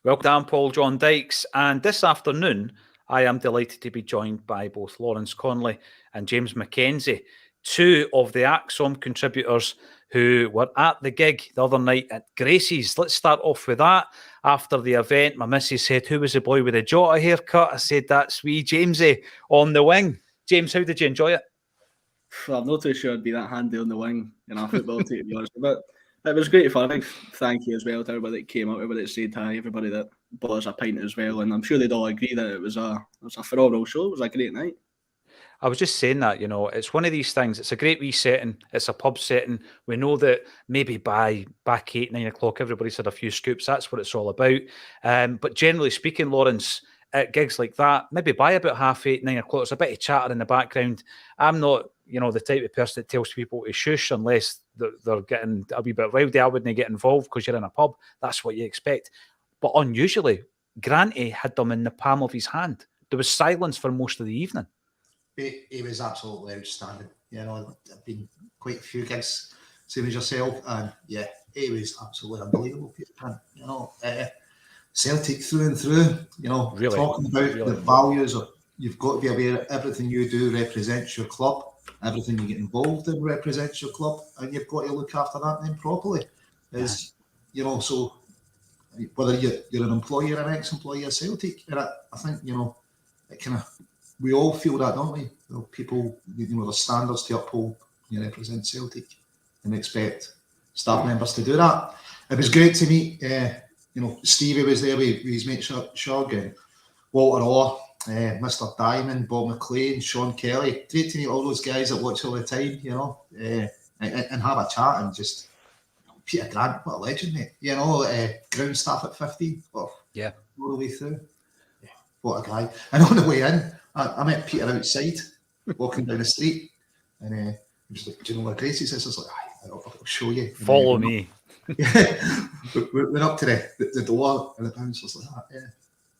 Welcome, Dan Paul, John Dykes, and this afternoon I am delighted to be joined by both Lawrence Conley and James Mackenzie, two of the Acsom contributors who were at the gig the other night at Gracie's. Let's start off with that. After the event, my missus said, "Who was the boy with the Jota haircut?" I said, "That's wee Jamesy on the wing." James, how did you enjoy it? I'm not too sure I'd be that handy on the wing in a football team, to be honest. But it was great fun. Big thank you as well to everybody that came out, everybody that said hi, everybody that bought us a pint as well. And I'm sure they'd all agree that it was a phenomenal show. It was a great night. I was just saying that, it's one of these things. It's a great wee setting. It's a pub setting. We know that maybe by back 8, 9 o'clock, everybody's had a few scoops. That's what it's all about. But generally speaking, Lawrence, at gigs like that, maybe by about 8:30, 9 o'clock, there's a bit of chatter in the background. I'm not, the type of person that tells people to shush unless they're getting a wee bit rowdy. I wouldn't get involved because you're in a pub. That's what you expect. But unusually, Granty had them in the palm of his hand. There was silence for most of the evening. He was absolutely outstanding. I've been quite a few gigs, same as yourself, and yeah, he was absolutely unbelievable. Celtic through and through. Really, talking about the values of you've got to be aware everything you do represents your club, everything you get involved in represents your club, and you've got to look after that then properly. So whether you're an employee or an ex-employee of Celtic, and I think it kind of. We all feel that, don't we? People, the standards to uphold, represent Celtic and expect staff members to do that. It was great to meet, Stevie was there with his mate Shug and Walter Orr, Mr. Diamond, Bob McLean, Sean Kelly. Great to meet all those guys that watch all the time, and have a chat and just, Peter Grant, what a legend, mate. Ground staff at 50. Oh, yeah. All the way through. Yeah, what a guy. And on the way in, I met Peter outside, walking down the street, and he was like, "Do you know where Gracie's is?" I was like, "I'll show you." Follow me. We went up to the door, and the bouncer was like, "Yeah,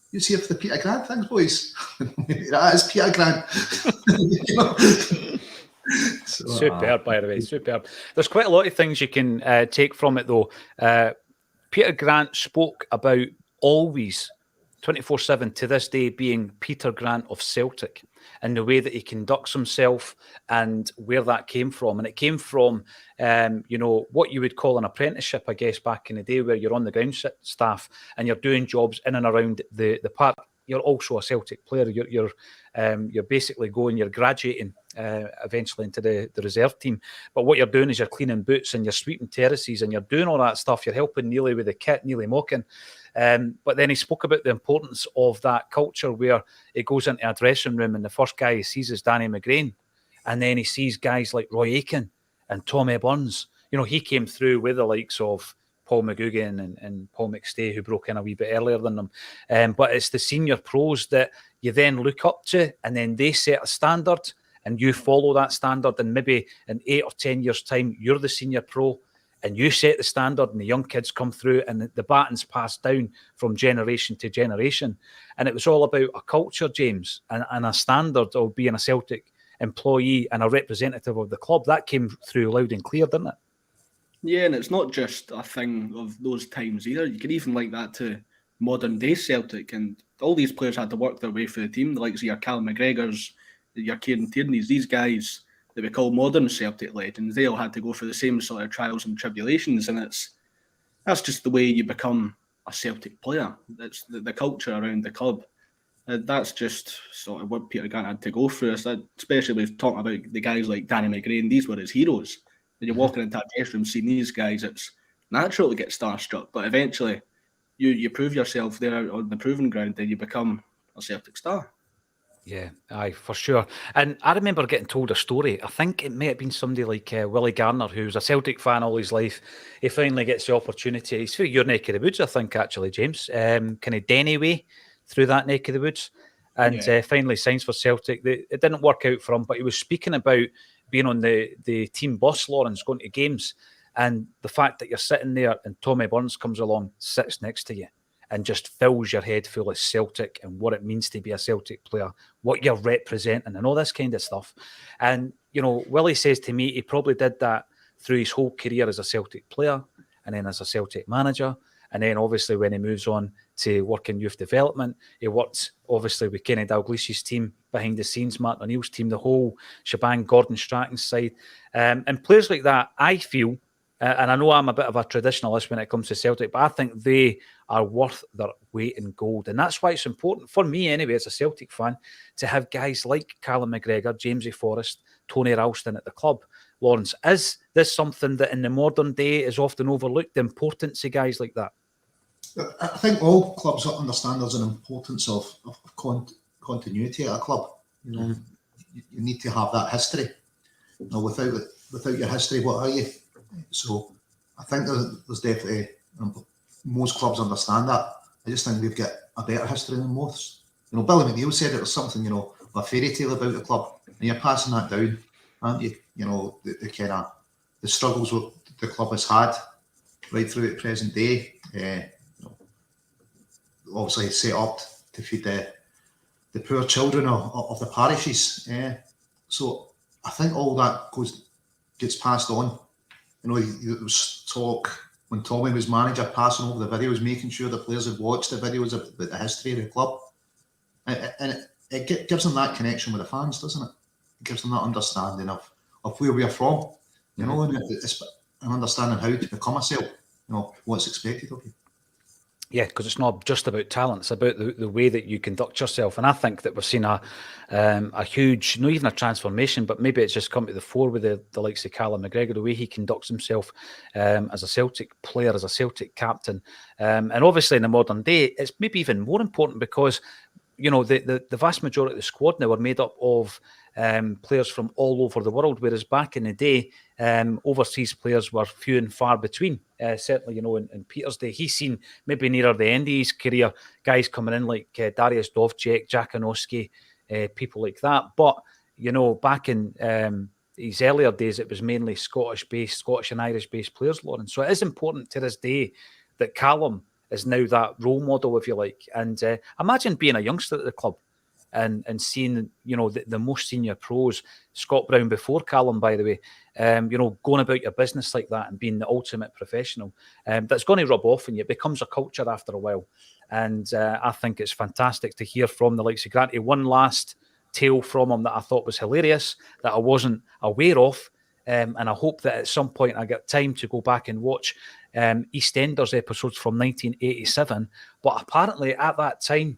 you see if the Peter Grant things, boys." That is Peter Grant. Superb, by the way, superb. There's quite a lot of things you can take from it, though. Peter Grant spoke about always 24/7 to this day being Peter Grant of Celtic and the way that he conducts himself and where that came from. And it came from, what you would call an apprenticeship, I guess, back in the day where you're on the ground staff and you're doing jobs in and around the park. You're also a Celtic player. You're basically you're graduating eventually into the reserve team. But what you're doing is you're cleaning boots and you're sweeping terraces and you're doing all that stuff. You're helping Neely with the kit, Neely Mockin. But then he spoke about the importance of that culture where he goes into a dressing room and the first guy he sees is Danny McGregor. And then he sees guys like Roy Aitken and Tommy Burns. He came through with the likes of Paul McGugan and Paul McStay, who broke in a wee bit earlier than them. But it's the senior pros that you then look up to, and then they set a standard, and you follow that standard. And maybe in 8 or 10 years' time, you're the senior pro, and you set the standard, and the young kids come through, and the baton's passed down from generation to generation. And it was all about a culture, James, and a standard of being a Celtic employee and a representative of the club. That came through loud and clear, didn't it? Yeah, and it's not just a thing of those times either. You can even link that to modern day Celtic, and all these players had to work their way through the team. The likes of your Cal McGregors, your Kieran Tierney's, these guys that we call modern Celtic legends, they all had to go through the same sort of trials and tribulations, and that's just the way you become a Celtic player. That's the culture around the club. That's just sort of what Peter Grant had to go through. Especially with talking about the guys like Danny McGregor, these were his heroes. When you're walking into a dressing room, seeing these guys, it's natural to get starstruck. But eventually, you prove yourself there on the proving ground, then you become a Celtic star. Yeah, aye, for sure. And I remember getting told a story. I think it may have been somebody like Willie Garner, who was a Celtic fan all his life. He finally gets the opportunity. He's through your neck of the woods, I think, actually, James. Kind of Denny way through that neck of the woods. And finally signs for Celtic. It didn't work out for him, but he was speaking about being on the team bus, Lawrence, going to games, and the fact that you're sitting there and Tommy Burns comes along, sits next to you, and just fills your head full of Celtic and what it means to be a Celtic player, what you're representing, and all this kind of stuff. And, Willie says to me he probably did that through his whole career as a Celtic player and then as a Celtic manager. And then obviously when he moves on to work in youth development. He worked, obviously, with Kenny Dalglish's team behind the scenes, Martin O'Neill's team, the whole shebang, Gordon Stratton's side. And players like that, I feel, and I know I'm a bit of a traditionalist when it comes to Celtic, but I think they are worth their weight in gold. And that's why it's important, for me anyway, as a Celtic fan, to have guys like Callum McGregor, Jamesy Forrest, Tony Ralston at the club. Lawrence, is this something that in the modern day is often overlooked, the importance of guys like that? I think all clubs understand there's an importance of continuity at a club. You need to have that history. Without your history, what are you? So I think there's definitely, most clubs understand that. I just think we've got a better history than most. Billy McNeil said it was something, a fairy tale about the club, and you're passing that down, aren't you? The kind of the struggles the club has had right through to present day. Obviously set up to feed the poor children of the parishes. So I think all that gets passed on. There was talk when Tommy was manager, passing over the videos, making sure the players had watched the videos about the history of the club. And it gives them that connection with the fans, doesn't it? It gives them that understanding of where we are from, and it's an understanding how to become a Celt, what's expected of you. Yeah, because it's not just about talent; it's about the way that you conduct yourself. And I think that we've seen a huge, not even a transformation, but maybe it's just come to the fore with the likes of Callum McGregor, the way he conducts himself as a Celtic player, as a Celtic captain. And obviously in the modern day, it's maybe even more important because, the vast majority of the squad now are made up of players from all over the world, whereas back in the day, overseas players were few and far between. Certainly, in Peter's day, he's seen maybe nearer the end of his career, guys coming in like Darius Dovcek, Jackanoski, people like that. But, back in his earlier days, it was mainly Scottish and Irish-based players, Lauren. So it is important to this day that Callum is now that role model, if you like. And imagine being a youngster at the club and seeing, the most senior pros, Scott Brown before Callum, by the way, going about your business like that and being the ultimate professional. That's going to rub off on you. It becomes a culture after a while. And I think it's fantastic to hear from the likes of Granty. One last tale from him that I thought was hilarious, that I wasn't aware of. And I hope that at some point I get time to go back and watch EastEnders episodes from 1987. But apparently at that time,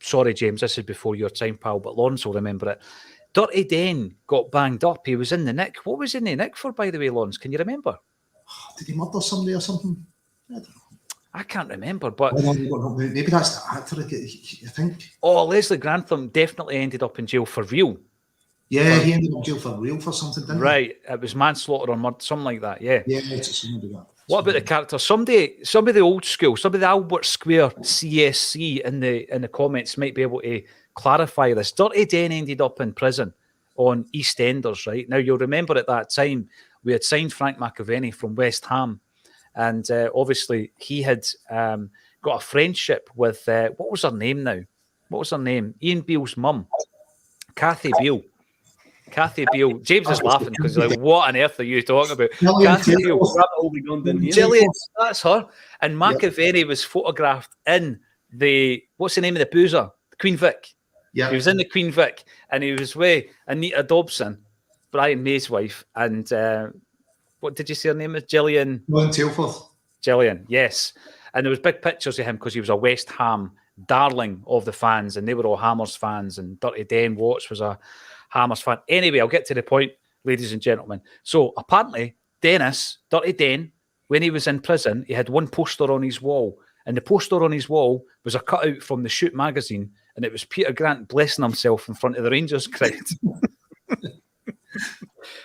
sorry, James, this is before your time, pal, but Lawrence will remember it. Dirty Den got banged up. He was in the nick. What was in the nick for, by the way, Lawrence? Can you remember? Did he murder somebody or something? I don't know. I can't remember, but... Maybe that's the actor, I think. Oh, Leslie Grantham definitely ended up in jail for real. Yeah, he ended up in jail for real for something, didn't he? Right, it was manslaughter or murder, something like that, yeah. Yeah, it's something like that. What about the character? Somebody of the old school, somebody the Albert Square CSC in the comments might be able to clarify this. Dirty Den ended up in prison on EastEnders, right? Now, you'll remember at that time, we had signed Frank McAvenny from West Ham, and obviously he had got a friendship with, what was her name now? What was her name? Ian Beale's mum, Kathy Beale. Kathy Beale. James is laughing because he's like, what on earth are you talking about? Kathy Beale. Gillian, that's her. And McAvenny was photographed in what's the name of the boozer? The Queen Vic. Yeah. He was in the Queen Vic and he was with Anita Dobson, Brian May's wife. And what did you say her name is? Gillian Tailforth. Gillian, yes. And there was big pictures of him because he was a West Ham darling of the fans and they were all Hammers fans, and Dirty Den Watts was a Hammers fan. Anyway, I'll get to the point, ladies and gentlemen. So apparently, Dennis, Dirty Den, when he was in prison, he had one poster on his wall. And the poster on his wall was a cutout from the Shoot magazine. And it was Peter Grant blessing himself in front of the Rangers crowd.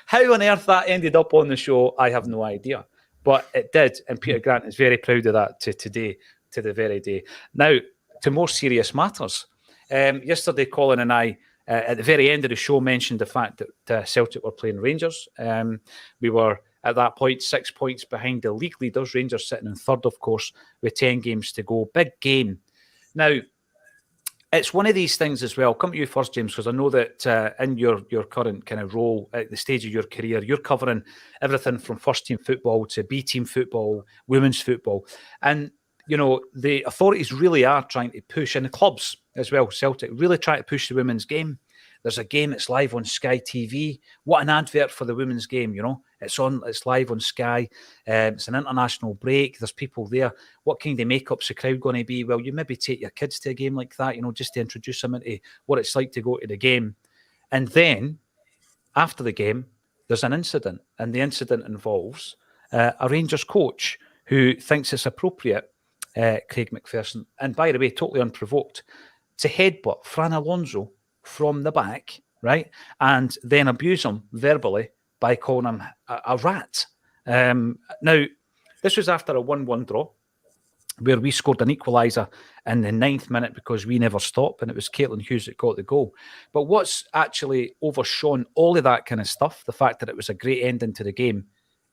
How on earth that ended up on the show, I have no idea. But it did. And Peter Grant is very proud of that to today, to the very day. Now, to more serious matters. Yesterday, Colin and I, at the very end of the show, mentioned the fact that Celtic were playing Rangers. We were, at that point, 6 points behind the league leaders. Rangers sitting in third, of course, with 10 games to go. Big game. Now, it's one of these things as well. I'll come to you first, James, because I know that in your current kind of role at the stage of your career, you're covering everything from first-team football to B-team football, women's football. And the authorities really are trying to push, and the clubs as well, Celtic, really try to push the women's game. There's a game that's live on Sky TV. What an advert for the women's game, It's live on Sky. It's an international break. There's people there. What kind of makeup's the crowd going to be? Well, you maybe take your kids to a game like that, just to introduce them into what it's like to go to the game. And then, after the game, there's an incident. And the incident involves a Rangers coach who thinks it's appropriate, Craig McPherson, and by the way, totally unprovoked, to headbutt Fran Alonso from the back, right? And then abuse him verbally by calling him a rat. Now, this was after a 1-1 draw, where we scored an equaliser in the 9th minute because we never stopped, and it was Caitlin Hughes that got the goal. But what's actually overshone all of that kind of stuff, the fact that it was a great ending to the game,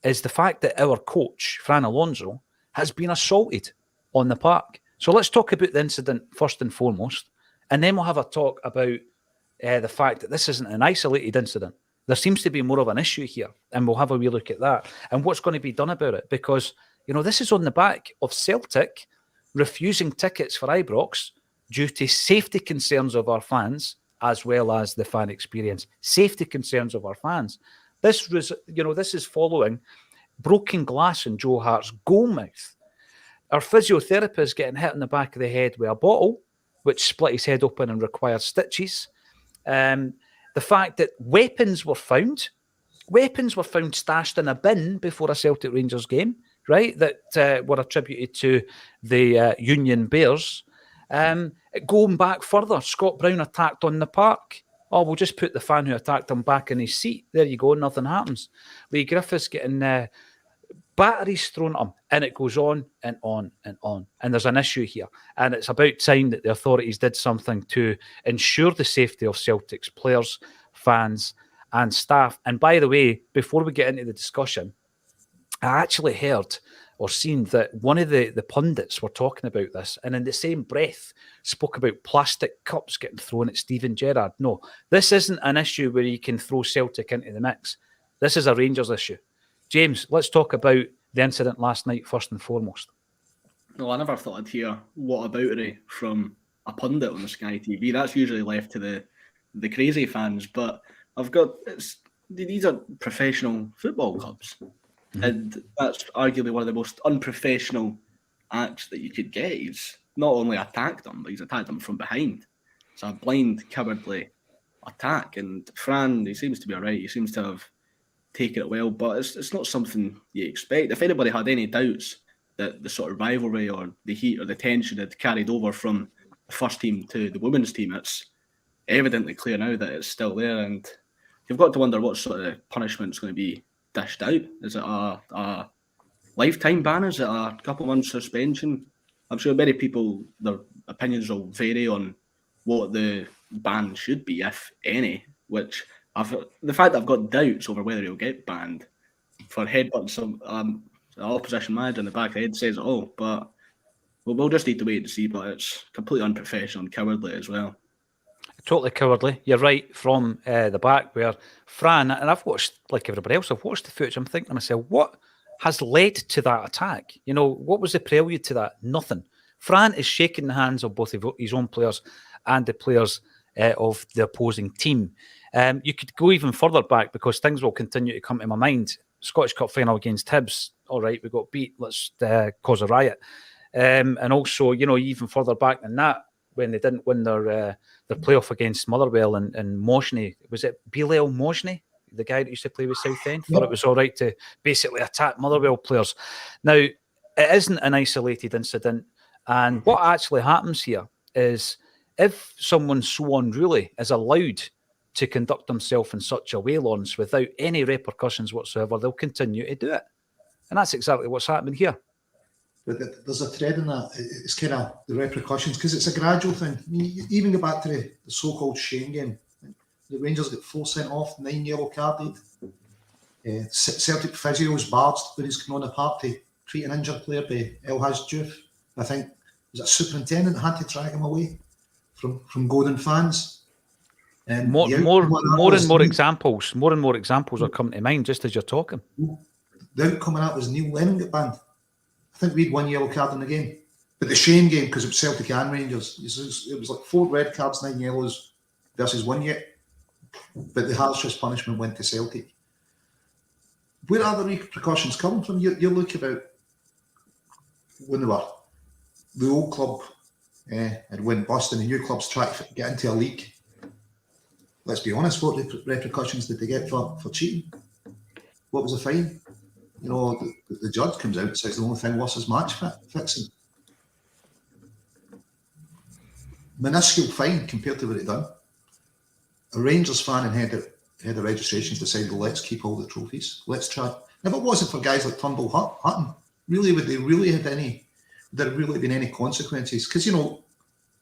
is the fact that our coach, Fran Alonso, has been assaulted on the park. So let's talk about the incident first and foremost, and then we'll have a talk about the fact that this isn't an isolated incident. There seems to be more of an issue here, and we'll have a wee look at that and what's going to be done about it, because this is on the back of Celtic refusing tickets for Ibrox due to safety concerns of our fans as well as the fan experience. Safety concerns of our fans. This is following broken glass in Joe Hart's goal mouth. Our physiotherapist getting hit in the back of the head with a bottle, which split his head open and required stitches. The fact that weapons were found stashed in a bin before a Celtic Rangers game, right, that were attributed to the Union Bears. Going back further, Scott Brown attacked on the park. Oh, we'll just put the fan who attacked him back in his seat. There you go, nothing happens. Lee Griffiths getting batteries thrown at him, and it goes on and on and on. And there's an issue here. And it's about time that the authorities did something to ensure the safety of Celtic's players, fans, and staff. And by the way, before we get into the discussion, I actually heard or seen that one of the pundits were talking about this, and in the same breath spoke about plastic cups getting thrown at Steven Gerrard. No, this isn't an issue where you can throw Celtic into the mix. This is a Rangers issue. James, let's talk about the incident last night first and foremost. No, I never thought I'd hear what about it from a pundit on the Sky TV. That's usually left to the crazy fans, but these are professional football clubs. Mm-hmm. And that's arguably one of the most unprofessional acts that you could get. He's not only attacked them, but he's attacked them from behind. It's a blind, cowardly attack. And Fran, he seems to be all right. He seems to have taken it well, but it's not something you expect. If anybody had any doubts that the sort of rivalry or the heat or the tension had carried over from the first team to the women's team, it's evidently clear now that it's still there. And you've got to wonder what sort of punishment is going to be dished out. Is it a lifetime ban? Is it a couple months suspension? I'm sure many people, their opinions will vary on what the ban should be, if any, which the fact that I've got doubts over whether he'll get banned for headbutting some the opposition manager in the back of the head says it all, but we'll just need to wait and see. But it's completely unprofessional and cowardly as well. Totally cowardly. You're right, from the back where Fran, and I've watched, like everybody else, I've watched the footage. I'm thinking to myself, what has led to that attack? What was the prelude to that? Nothing. Fran is shaking the hands of both of his own players and the players of the opposing team. You could go even further back because things will continue to come to my mind. Scottish Cup final against Hibs. All right, we got beat. Let's cause a riot. And also, even further back than that, when they didn't win their playoff against Motherwell and Moshney. Was it Bilal Moshney, the guy that used to play with Southend? Thought it was all right to basically attack Motherwell players. Now, it isn't an isolated incident. And what actually happens here is if someone so unruly is allowed to conduct himself in such a way, Lawrence, without any repercussions whatsoever, they'll continue to do it. And that's exactly what's happening here. But there's a thread in that. It's kind of the repercussions, because it's a gradual thing. You even go back to the so-called Shane game. The Rangers get 4 sent off, 9 yellow carded. Celtic physio's barged when he's come on the park to treat an injured player by El-Haj Diouf. I think it was a superintendent had to drag him away from Golden fans. More and more examples are coming to mind just as you're talking. The outcome of that was Neil Lennon got banned. I think we had 1 yellow card in the game. But the shame game, because it was Celtic and Rangers, it was like 4 red cards, 9 yellows versus 1 yet. But the harshest punishment went to Celtic. Where are the repercussions coming from? You look about when they were the old club had went bust and the new clubs tried to get into a league. Let's be honest, what repercussions did they get for cheating? What was the fine? You know, the judge comes out and says the only thing worse is match fixing. Minuscule fine compared to what it done. A Rangers fan and head of registrations decided, well, let's keep all the trophies. Let's try. If it wasn't for guys like Turnbull Hutton, really, would there really been any consequences? Because, you know,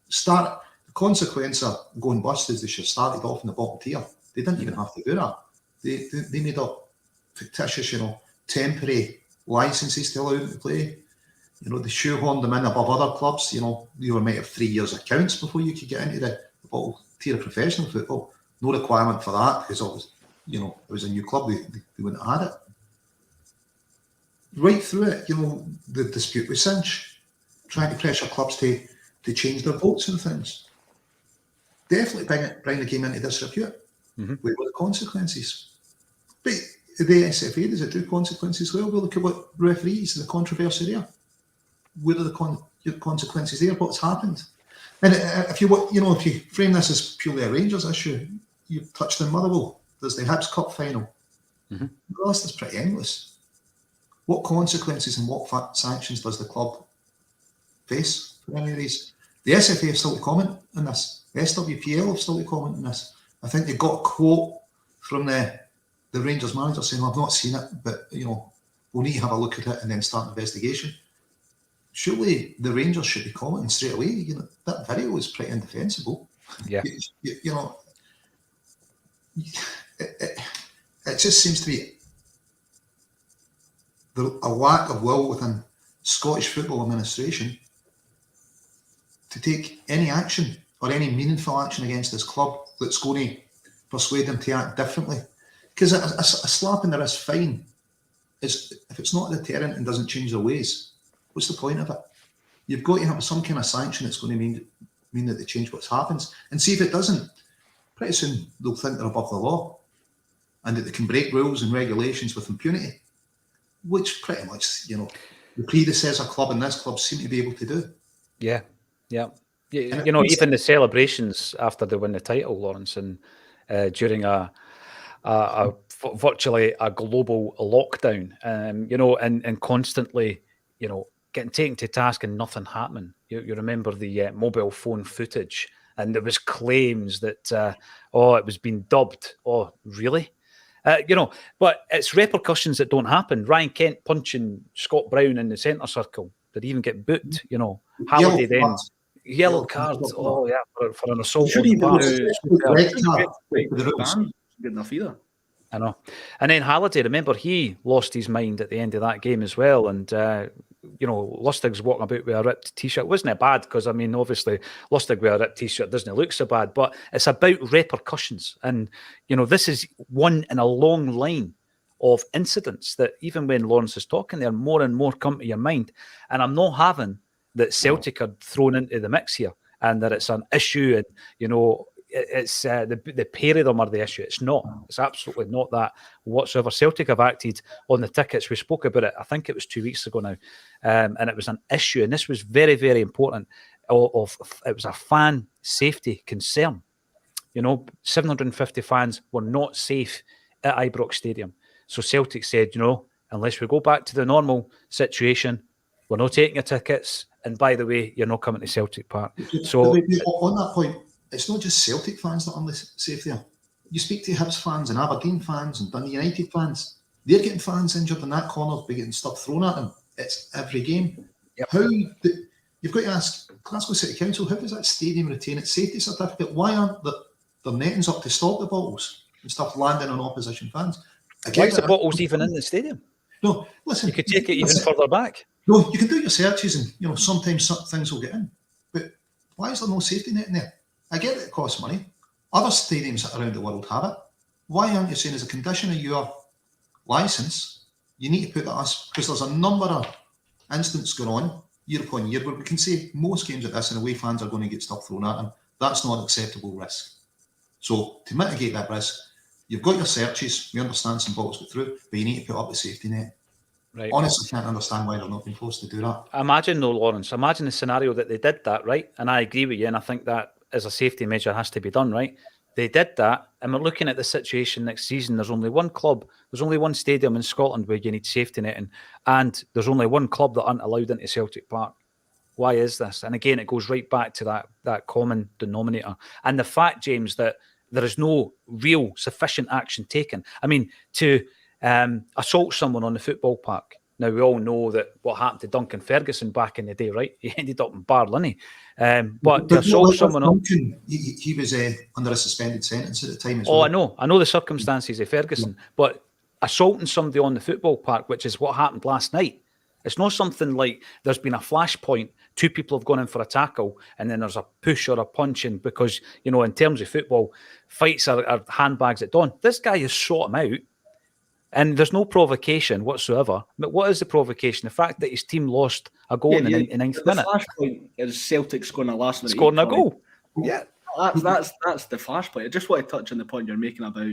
the consequence of going bust is they should have started off in the bottom tier. They didn't even have to do that. They made up fictitious, you know, temporary licenses to allow them to play. You know, they shoehorned them in above other clubs. You know, you might have 3 years accounts before you could get into the bottom tier of professional football. No requirement for that because it was a new club. They wouldn't have had it. Right through it, you know, the dispute with Cinch, trying to pressure clubs to change their votes and things. Definitely bring the game into disrepute. What were the consequences? But the SFA, does it do consequences? Well, we'll look at what referees and the controversy there. Where are the consequences there? What's happened? And if you frame this as purely a Rangers issue, you've touched on Motherwell. There's the Hibs Cup final. The rest is pretty endless. What consequences and what sanctions does the club face for any of these? The SFA have still to comment on this. The SWPL have still to comment on this. I think they got a quote from the Rangers manager saying, I've not seen it, but, you know, we'll need to have a look at it and then start an investigation. Surely the Rangers should be commenting straight away. You know, that video is pretty indefensible. Yeah. You know, it just seems to be a lack of will within Scottish football administration to take any action or any meaningful action against this club that's going to persuade them to act differently. Because a slap in the wrist fine is, if it's not a deterrent and doesn't change their ways, what's the point of it? You've got to have some kind of sanction that's going to mean that they change what happens. And see if it doesn't, pretty soon they'll think they're above the law and that they can break rules and regulations with impunity, which pretty much, you know, the predecessor club and this club seem to be able to do. Yeah. You know, even the celebrations after they win the title, Lawrence, and during a virtually a global lockdown, you know, and constantly, you know, getting taken to task and nothing happening. You remember the mobile phone footage, and there was claims that, it was being dubbed. Oh, really? You know, but it's repercussions that don't happen. Ryan Kent punching Scott Brown in the centre circle. Did he even get booked? You know, Halliday then. Yellow card. Oh, yeah, for an assault. Should even good enough either. I know. And then Halliday, remember, he lost his mind at the end of that game as well. And, you know, Lustig's walking about with a ripped T-shirt. Wasn't it bad? Because, I mean, obviously, Lustig with a ripped T-shirt doesn't look so bad. But it's about repercussions. And, you know, this is one in a long line of incidents that even when Lawrence is talking there, more and more come to your mind. And I'm not having that Celtic are thrown into the mix here and that it's an issue and, you know, it's the pair of them are the issue. It's not. It's absolutely not that whatsoever. Celtic have acted on the tickets. We spoke about it, I think it was 2 weeks ago now, and it was an issue. And this was very, very important. It was a fan safety concern. You know, 750 fans were not safe at Ibrox Stadium. So Celtic said, you know, unless we go back to the normal situation, we're not taking your tickets. And by the way, you're not coming to Celtic Park. So on that point, it's not just Celtic fans that are safe there. You speak to Hibs fans and Aberdeen fans and Dundee United fans. They're getting fans injured in that corner by getting stuff thrown at them. It's every game. Yep. You've got to ask Glasgow City Council, how does that stadium retain its safety certificate? Why aren't the nettings up to stop the bottles and stuff landing on opposition fans? Why is the bottles even in the stadium? No, listen. You could take it even further back. No, you can do your searches and, you know, sometimes some things will get in. But why is there no safety net in there? I get that it costs money. Other stadiums around the world have it. Why aren't you saying as a condition of your licence, you need to put that, because there's a number of incidents going on year upon year, where we can say most games like this and away fans are going to get stuff thrown at them. That's not an acceptable risk. So to mitigate that risk, you've got your searches, we understand some balls get through, but you need to put up the safety net. Right. Honestly, can't understand why they're not being forced to do that. Imagine though, Lawrence, imagine the scenario that they did that, right? And I agree with you, and I think that as a safety measure has to be done, right? They did that, and we're looking at the situation next season. There's only one club, there's only one stadium in Scotland where you need safety netting, and there's only one club that aren't allowed into Celtic Park. Why is this? And again, it goes right back to that common denominator. And the fact, James, that there is no real sufficient action taken. I mean, to assault someone on the football park. Now, we all know that what happened to Duncan Ferguson back in the day, right? He ended up in Barlinnie. But to assault someone... Duncan, he was under a suspended sentence at the time as well. I know the circumstances of Ferguson, but assaulting somebody on the football park, which is what happened last night, it's not something like there's been a flashpoint, two people have gone in for a tackle, and then there's a push or a punching because, you know, in terms of football, fights are handbags at dawn. This guy has sought him out, and there's no provocation whatsoever. But what is the provocation? The fact that his team lost a goal in the 9th minute. The flashpoint is Celtic scoring a last minute. Scoring a goal. Yeah. That's the flashpoint. I just want to touch on the point you're making about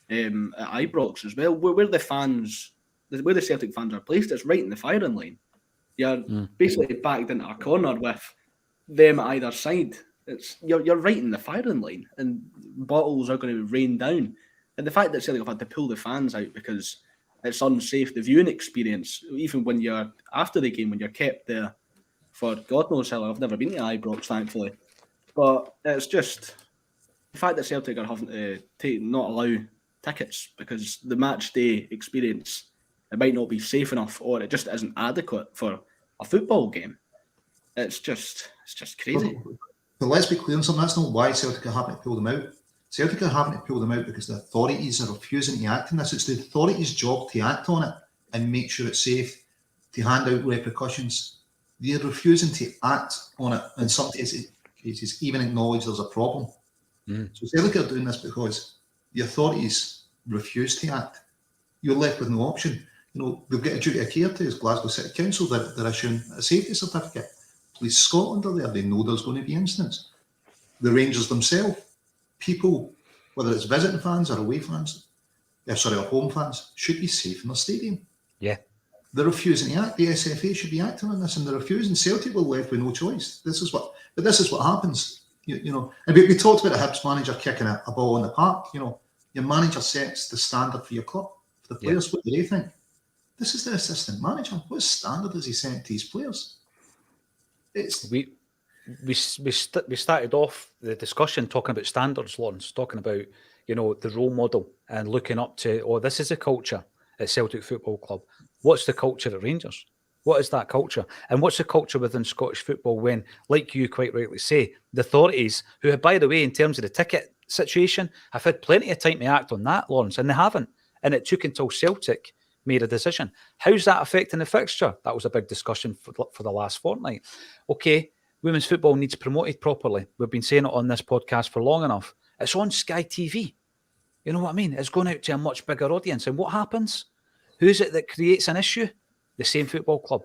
at Ibrox as well, where the fans... where the Celtic fans are placed, it's right in the firing line. You're basically backed into a corner with them at either side. You're right in the firing line, and bottles are going to rain down. And the fact that Celtic have had to pull the fans out because it's unsafe, the viewing experience, even when you're after the game, when you're kept there for God knows how long. I've never been to Ibrox, thankfully, but it's just the fact that Celtic are having to not allow tickets because the match day experience, it might not be safe enough, or it just isn't adequate for a football game. It's just crazy. But let's be clear on something. That's not why Celtic are having to pull them out. Celtic are having to pull them out because the authorities are refusing to act on this. It's the authorities' job to act on it and make sure it's safe, to hand out repercussions. They're refusing to act on it, and some cases even acknowledge there's a problem. So Celtic are doing this because the authorities refuse to act. You're left with no option. You know, they've got a duty of care to as Glasgow City Council. They're issuing a safety certificate. Police Scotland are there. They know there's going to be incidents. The Rangers themselves, people, whether it's visiting fans or away fans, or home fans, should be safe in their stadium. Yeah. They're refusing to act. The SFA should be acting on this, and they're refusing. Celtic will left with no choice. This is what happens. You know, and we talked about a Hibs manager kicking a ball in the park. You know, your manager sets the standard for your club. For the players, what do they think? This is the assistant manager. What standard has he set to his players? We started off the discussion talking about standards, Lawrence, talking about, you know, the role model and looking up to, this is a culture at Celtic Football Club. What's the culture at Rangers? What is that culture? And what's the culture within Scottish football when, like you quite rightly say, the authorities, who, by the way, in terms of the ticket situation, have had plenty of time to act on that, Lawrence, and they haven't. And it took until Celtic made a decision. How's that affecting the fixture? That was a big discussion for the last fortnight. Okay, women's football needs promoted properly. We've been saying it on this podcast for long enough. It's on Sky TV. You know what I mean? It's going out to a much bigger audience. And what happens? Who's it that creates an issue? The same football club.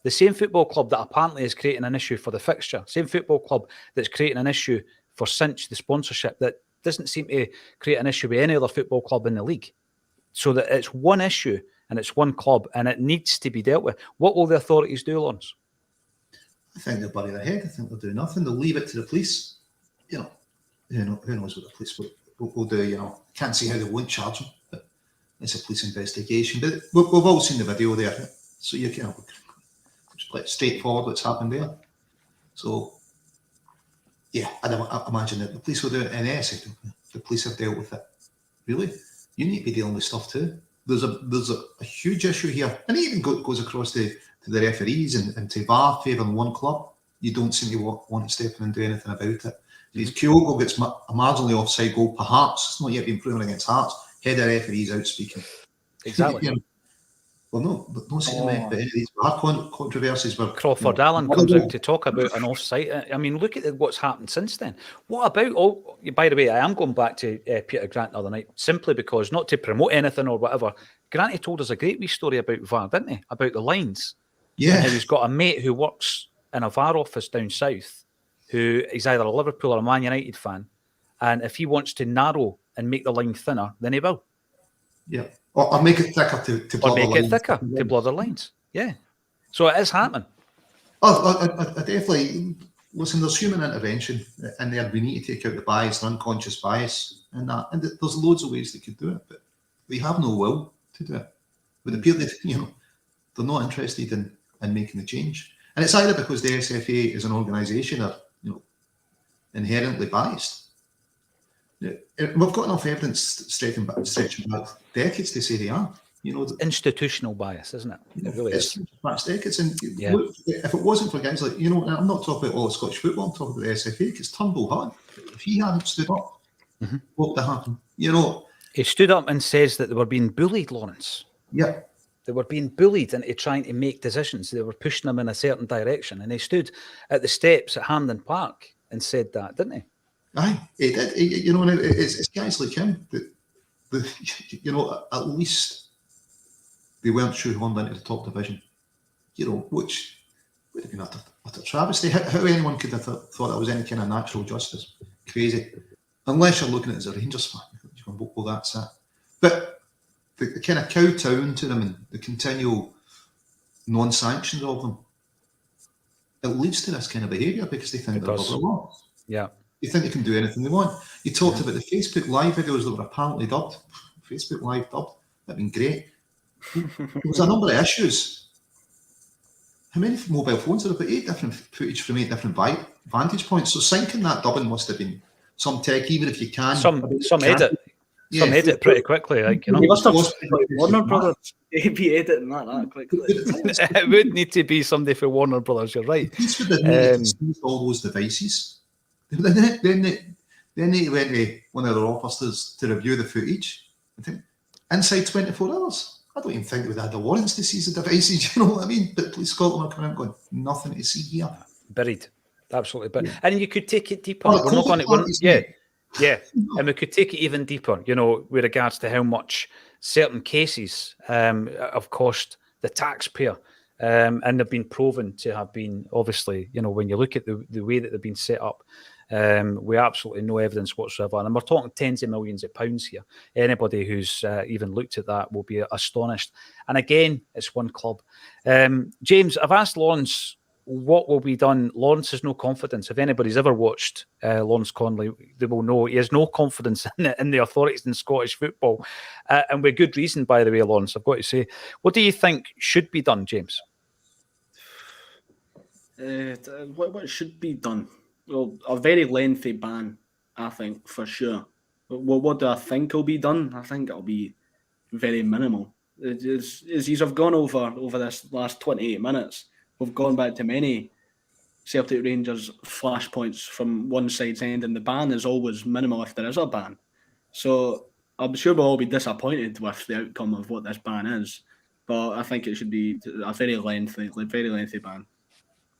The same football club that apparently is creating an issue for the fixture. Same football club that's creating an issue for Cinch, the sponsorship, that doesn't seem to create an issue with any other football club in the league. So that it's one issue and it's one club and it needs to be dealt with. What will the authorities do, Lawrence? I think they'll bury their head. I think they'll do nothing. They'll leave it to the police. You know, who knows what the police will do. You know, can't see how they won't charge them. But it's a police investigation. But we've all seen the video there, so you can it's straightforward what's happened there. So yeah, I imagine that the police will do it in any sector. The police have dealt with it. Really, you need to be dealing with stuff too. There's a huge issue here, and it even goes across to the referees and to VAR favouring one club. You don't seem to want to step in and do anything about it. If Kygos gets a marginally offside goal, perhaps it's not yet been proven against Hearts. Head of referees out speaking. Exactly. Well, no saying but any of these controversies were. Crawford Allen comes out to talk about an offside. I mean, look at what's happened since then. What about? By the way, I am going back to Peter Grant the other night simply because, not to promote anything or whatever. Granty told us a great wee story about VAR, didn't he? About the lines Yeah. And how he's got a mate who works in a VAR office down south who is either a Liverpool or a Man United fan. And if he wants to narrow and make the line thinner, then he will. Yeah. Or make it thicker to blur the lines. Or make it thicker to blur the lines. Yeah. So it is happening. I definitely... Listen, there's human intervention in there. We need to take out the bias, the unconscious bias, and that. And there's loads of ways they could do it, but they have no will to do it. But appear that, they're not interested in making the change. And it's either because the SFA as an organisation are, inherently biased. We've got enough evidence stretching back decades to say they are. Institutional bias, isn't it? It really is. Past decades. And look, if it wasn't for guys like, I'm not talking about all of Scottish football, I'm talking about the SFA, because Turnbull had. If he hadn't stood up, what would have happened? He stood up and says that they were being bullied, Lawrence. Yeah. They were being bullied into trying to make decisions. They were pushing them in a certain direction. And he stood at the steps at Hampden Park and said that, didn't he? Aye, he did. It's guys like him that, at least they weren't shoehorned into the top division, which would have been utter travesty. How anyone could have thought that was any kind of natural justice. Crazy. Unless you're looking at it as a Rangers fan. You can well, that's it. But the kind of kowtowing to them and the continual non-sanctions of them, it leads to this kind of behaviour because they think they're above the law. Yeah. They think they can do anything they want. You talked about the Facebook Live videos that were apparently dubbed. Facebook Live dubbed. That'd been great. There was a number of issues. How many mobile phones are there? About 8 different footage from 8 different vantage points. So syncing that dubbing must have been some tech, even if you can. Some edit. Yeah, some edit pretty quickly, You must have Warner Brothers. He'd be editing that quickly. It would need to be somebody for Warner Brothers. You're right. All those devices. Then they went to one of their officers to review the footage. I think inside 24 hours. I don't even think they would have had the warrants to seize the devices, you know what I mean? But Police Scotland are coming out going, nothing to see here. Buried. Absolutely buried. Yeah. And you could take it deeper. We're not going to... Yeah. And we could take it even deeper, with regards to how much certain cases have cost the taxpayer. And they've been proven to have been, obviously, when you look at the way that they've been set up, we absolutely no evidence whatsoever. And we're talking tens of millions of pounds here. Anybody who's even looked at that will be astonished. And again, it's one club. James, I've asked Lawrence what will be done. Lawrence has no confidence. If anybody's ever watched Lawrence Conley, they will know he has no confidence in the authorities in Scottish football. And with good reason, by the way, Lawrence, I've got to say. What do you think should be done, James? What should be done? Well, a very lengthy ban, I think, for sure. What do I think will be done? I think it'll be very minimal. As I've gone over this last 28 minutes, we've gone back to many Celtic Rangers flashpoints from one side's end, and the ban is always minimal if there is a ban. So I'm sure we'll all be disappointed with the outcome of what this ban is, but I think it should be a very lengthy ban.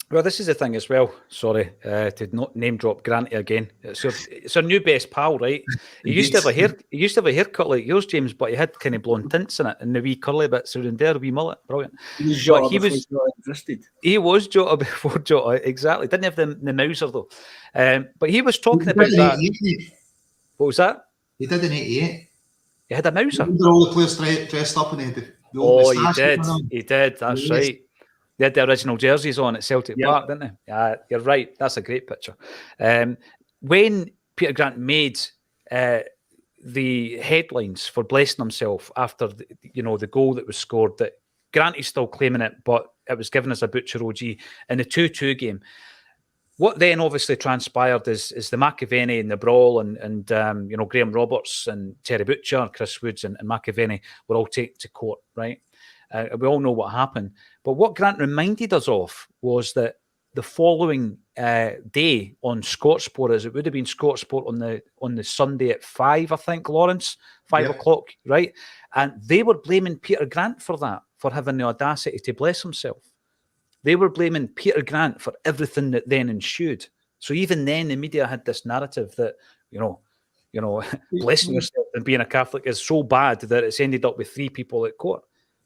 Well, this is the thing as well. Sorry to not name drop Granty again. It's our new best pal, right? He used to have a haircut like yours, James, but he had kind of blonde tints in it and the wee curly bits around there, wee mullet, brilliant. He was Jota before existed. He was Jota before Jota, exactly. Didn't have the Mauser though. But he was talking about that. What was that? He did in '88. He had a Mauser. All the players dressed up and they had he did. That's right. They had the original jerseys on at Celtic Park, didn't they? Yeah, you're right. That's a great picture. When Peter Grant made the headlines for blessing himself after the goal that was scored, that Granty's still claiming it, but it was given as a butcher OG in the 2-2 game. What then obviously transpired is the McAvenny and the brawl and Graham Roberts and Terry Butcher, Chris Woods and McAvenny were all taken to court, right? We all know what happened. But what Grant reminded us of was that the following day on Scotsport, as it would have been Scotsport on the Sunday at 5, I think, Lawrence, 5 o'clock, right? And they were blaming Peter Grant for that, for having the audacity to bless himself. They were blaming Peter Grant for everything that then ensued. So even then, the media had this narrative that, blessing yourself and being a Catholic is so bad that it's ended up with 3 people at court.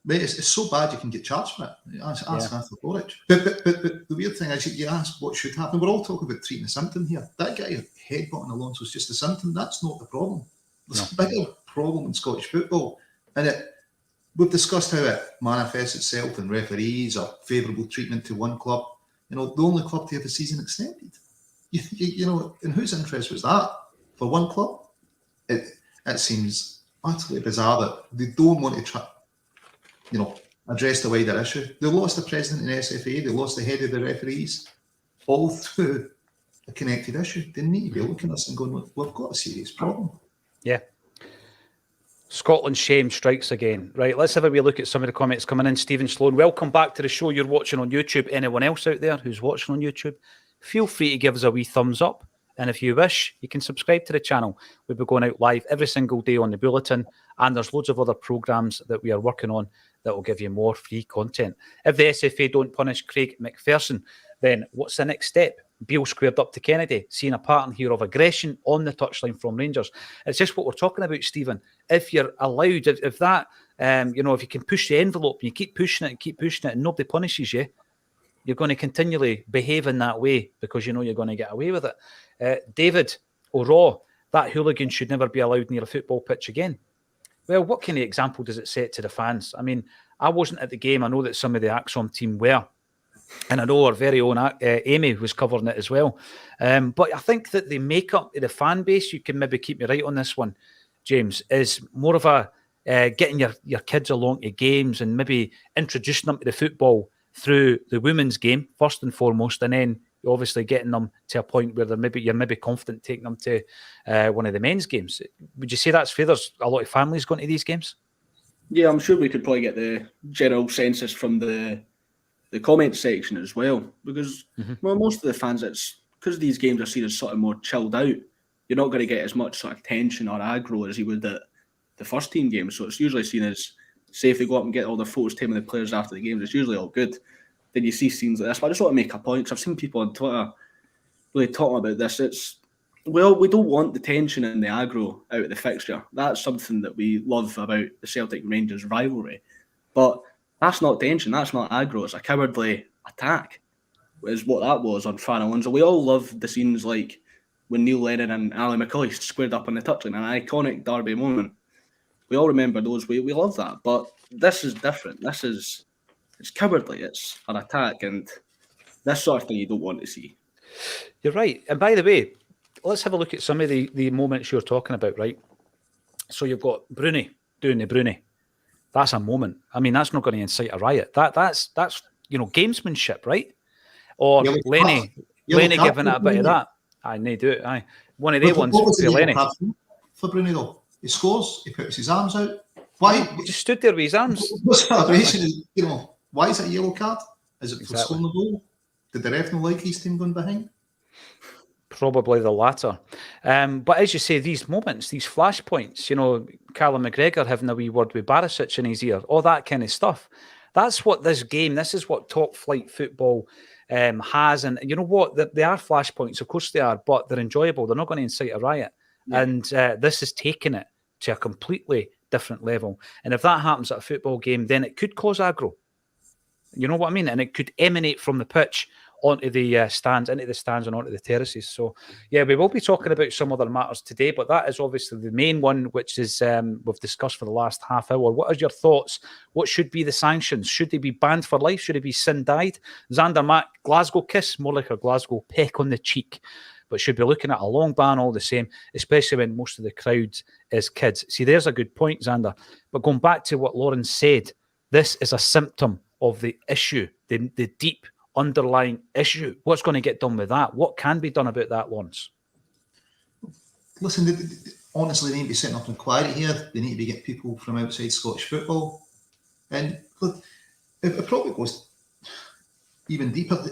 Mate, it's so bad you can get charged for it. Ask Arthur Boric. But the weird thing is, you ask what should happen. We're all talking about treating a symptom here. That guy headbutting Alonso is just a symptom. That's not the problem. There's a bigger problem in Scottish football. And we've discussed how it manifests itself in referees or favourable treatment to one club. The only club to have the season extended. In whose interest was that? For one club? It seems utterly bizarre that they don't want to try, address the wider issue. They lost the president in SFA, they lost the head of the referees, all through a connected issue. They need to be looking at us and going, we've got a serious problem. Yeah. Scotland's shame strikes again. Right, let's have a wee look at some of the comments coming in. Stephen Sloan, welcome back to the show. You're watching on YouTube. Anyone else out there who's watching on YouTube, feel free to give us a wee thumbs up. And if you wish, you can subscribe to the channel. We'll be going out live every single day on the Bulletin. And there's loads of other programmes that we are working on that will give you more free content. If the SFA don't punish Craig McPherson, then what's the next step? Beale squared up to Kennedy, seeing a pattern here of aggression on the touchline from Rangers. It's just what we're talking about, Stephen. If you're allowed, if that, if you can push the envelope and you keep pushing it and nobody punishes you, you're going to continually behave in that way because you're going to get away with it. David O'Raw, that hooligan should never be allowed near a football pitch again. Well, what kind of example does it set to the fans? I mean, I wasn't at the game. I know that some of the Acsom team were. And I know our very own Amy was covering it as well. But I think that the makeup of the fan base, you can maybe keep me right on this one, James, is more of a getting your kids along to games and maybe introducing them to the football through the women's game, first and foremost, and then obviously getting them to a point where you're maybe confident taking them to one of the men's games. Would you say that's fair? There's a lot of families going to these games? Yeah, I'm sure we could probably get the general census from the comment section as well, because most of the fans, it's because these games are seen as sort of more chilled out. You're not going to get as much sort of tension or aggro as you would at the first team game. So it's usually seen as, say, if they go up and get all the photos taken with the players after the games, it's usually all good. Then you see scenes like this. But I just want to make a point, because I've seen people on Twitter really talking about this. We don't want the tension and the aggro out of the fixture. That's something that we love about the Celtic Rangers rivalry. But that's not tension, that's not aggro, it's a cowardly attack, is what that was on Fran Alonso. We all love the scenes like when Neil Lennon and Ali McCoy squared up on the touchline, an iconic derby moment. We all remember those, we love that. But this is different. It's cowardly, it's an attack, and this sort of thing you don't want to see. You're right. And by the way, let's have a look at some of the moments you're talking about, right? So you've got Bruni doing the Bruni. That's a moment. I mean, that's not going to incite a riot. That's gamesmanship, right? Or Lenny giving it a bit of that. I need to do it. Aye, one of the ones for Lenny. For Bruni though, he scores. He puts his arms out. Why? He just stood there with his arms. What celebration is? Why is it a yellow card? Is it for scoring the goal? Did the ref not like his team going behind? Probably the latter. But as you say, these moments, these flashpoints, Callum McGregor having a wee word with Barisic in his ear, all that kind of stuff. That's what this is what top flight football has. And you know what? They are flashpoints, of course they are, but they're enjoyable. They're not going to incite a riot. Yeah. And this is taking it to a completely different level. And if that happens at a football game, then it could cause aggro. You know what I mean? And it could emanate from the pitch onto the stands, into the stands and onto the terraces. So, yeah, we will be talking about some other matters today, but that is obviously the main one, which is we've discussed for the last half hour. What are your thoughts? What should be the sanctions? Should they be banned for life? Should it be sin died? Xander Glasgow kiss, more like a Glasgow peck on the cheek. But should be looking at a long ban all the same, especially when most of the crowd is kids. See, there's a good point, Xander. But going back to what Lauren said, this is a symptom of the issue, the deep underlying issue. What's going to get done with that? What can be done about that, Lawrence? Listen, honestly, they need to be setting up inquiry here. They need to be getting people from outside Scottish football. And look, it probably goes even deeper.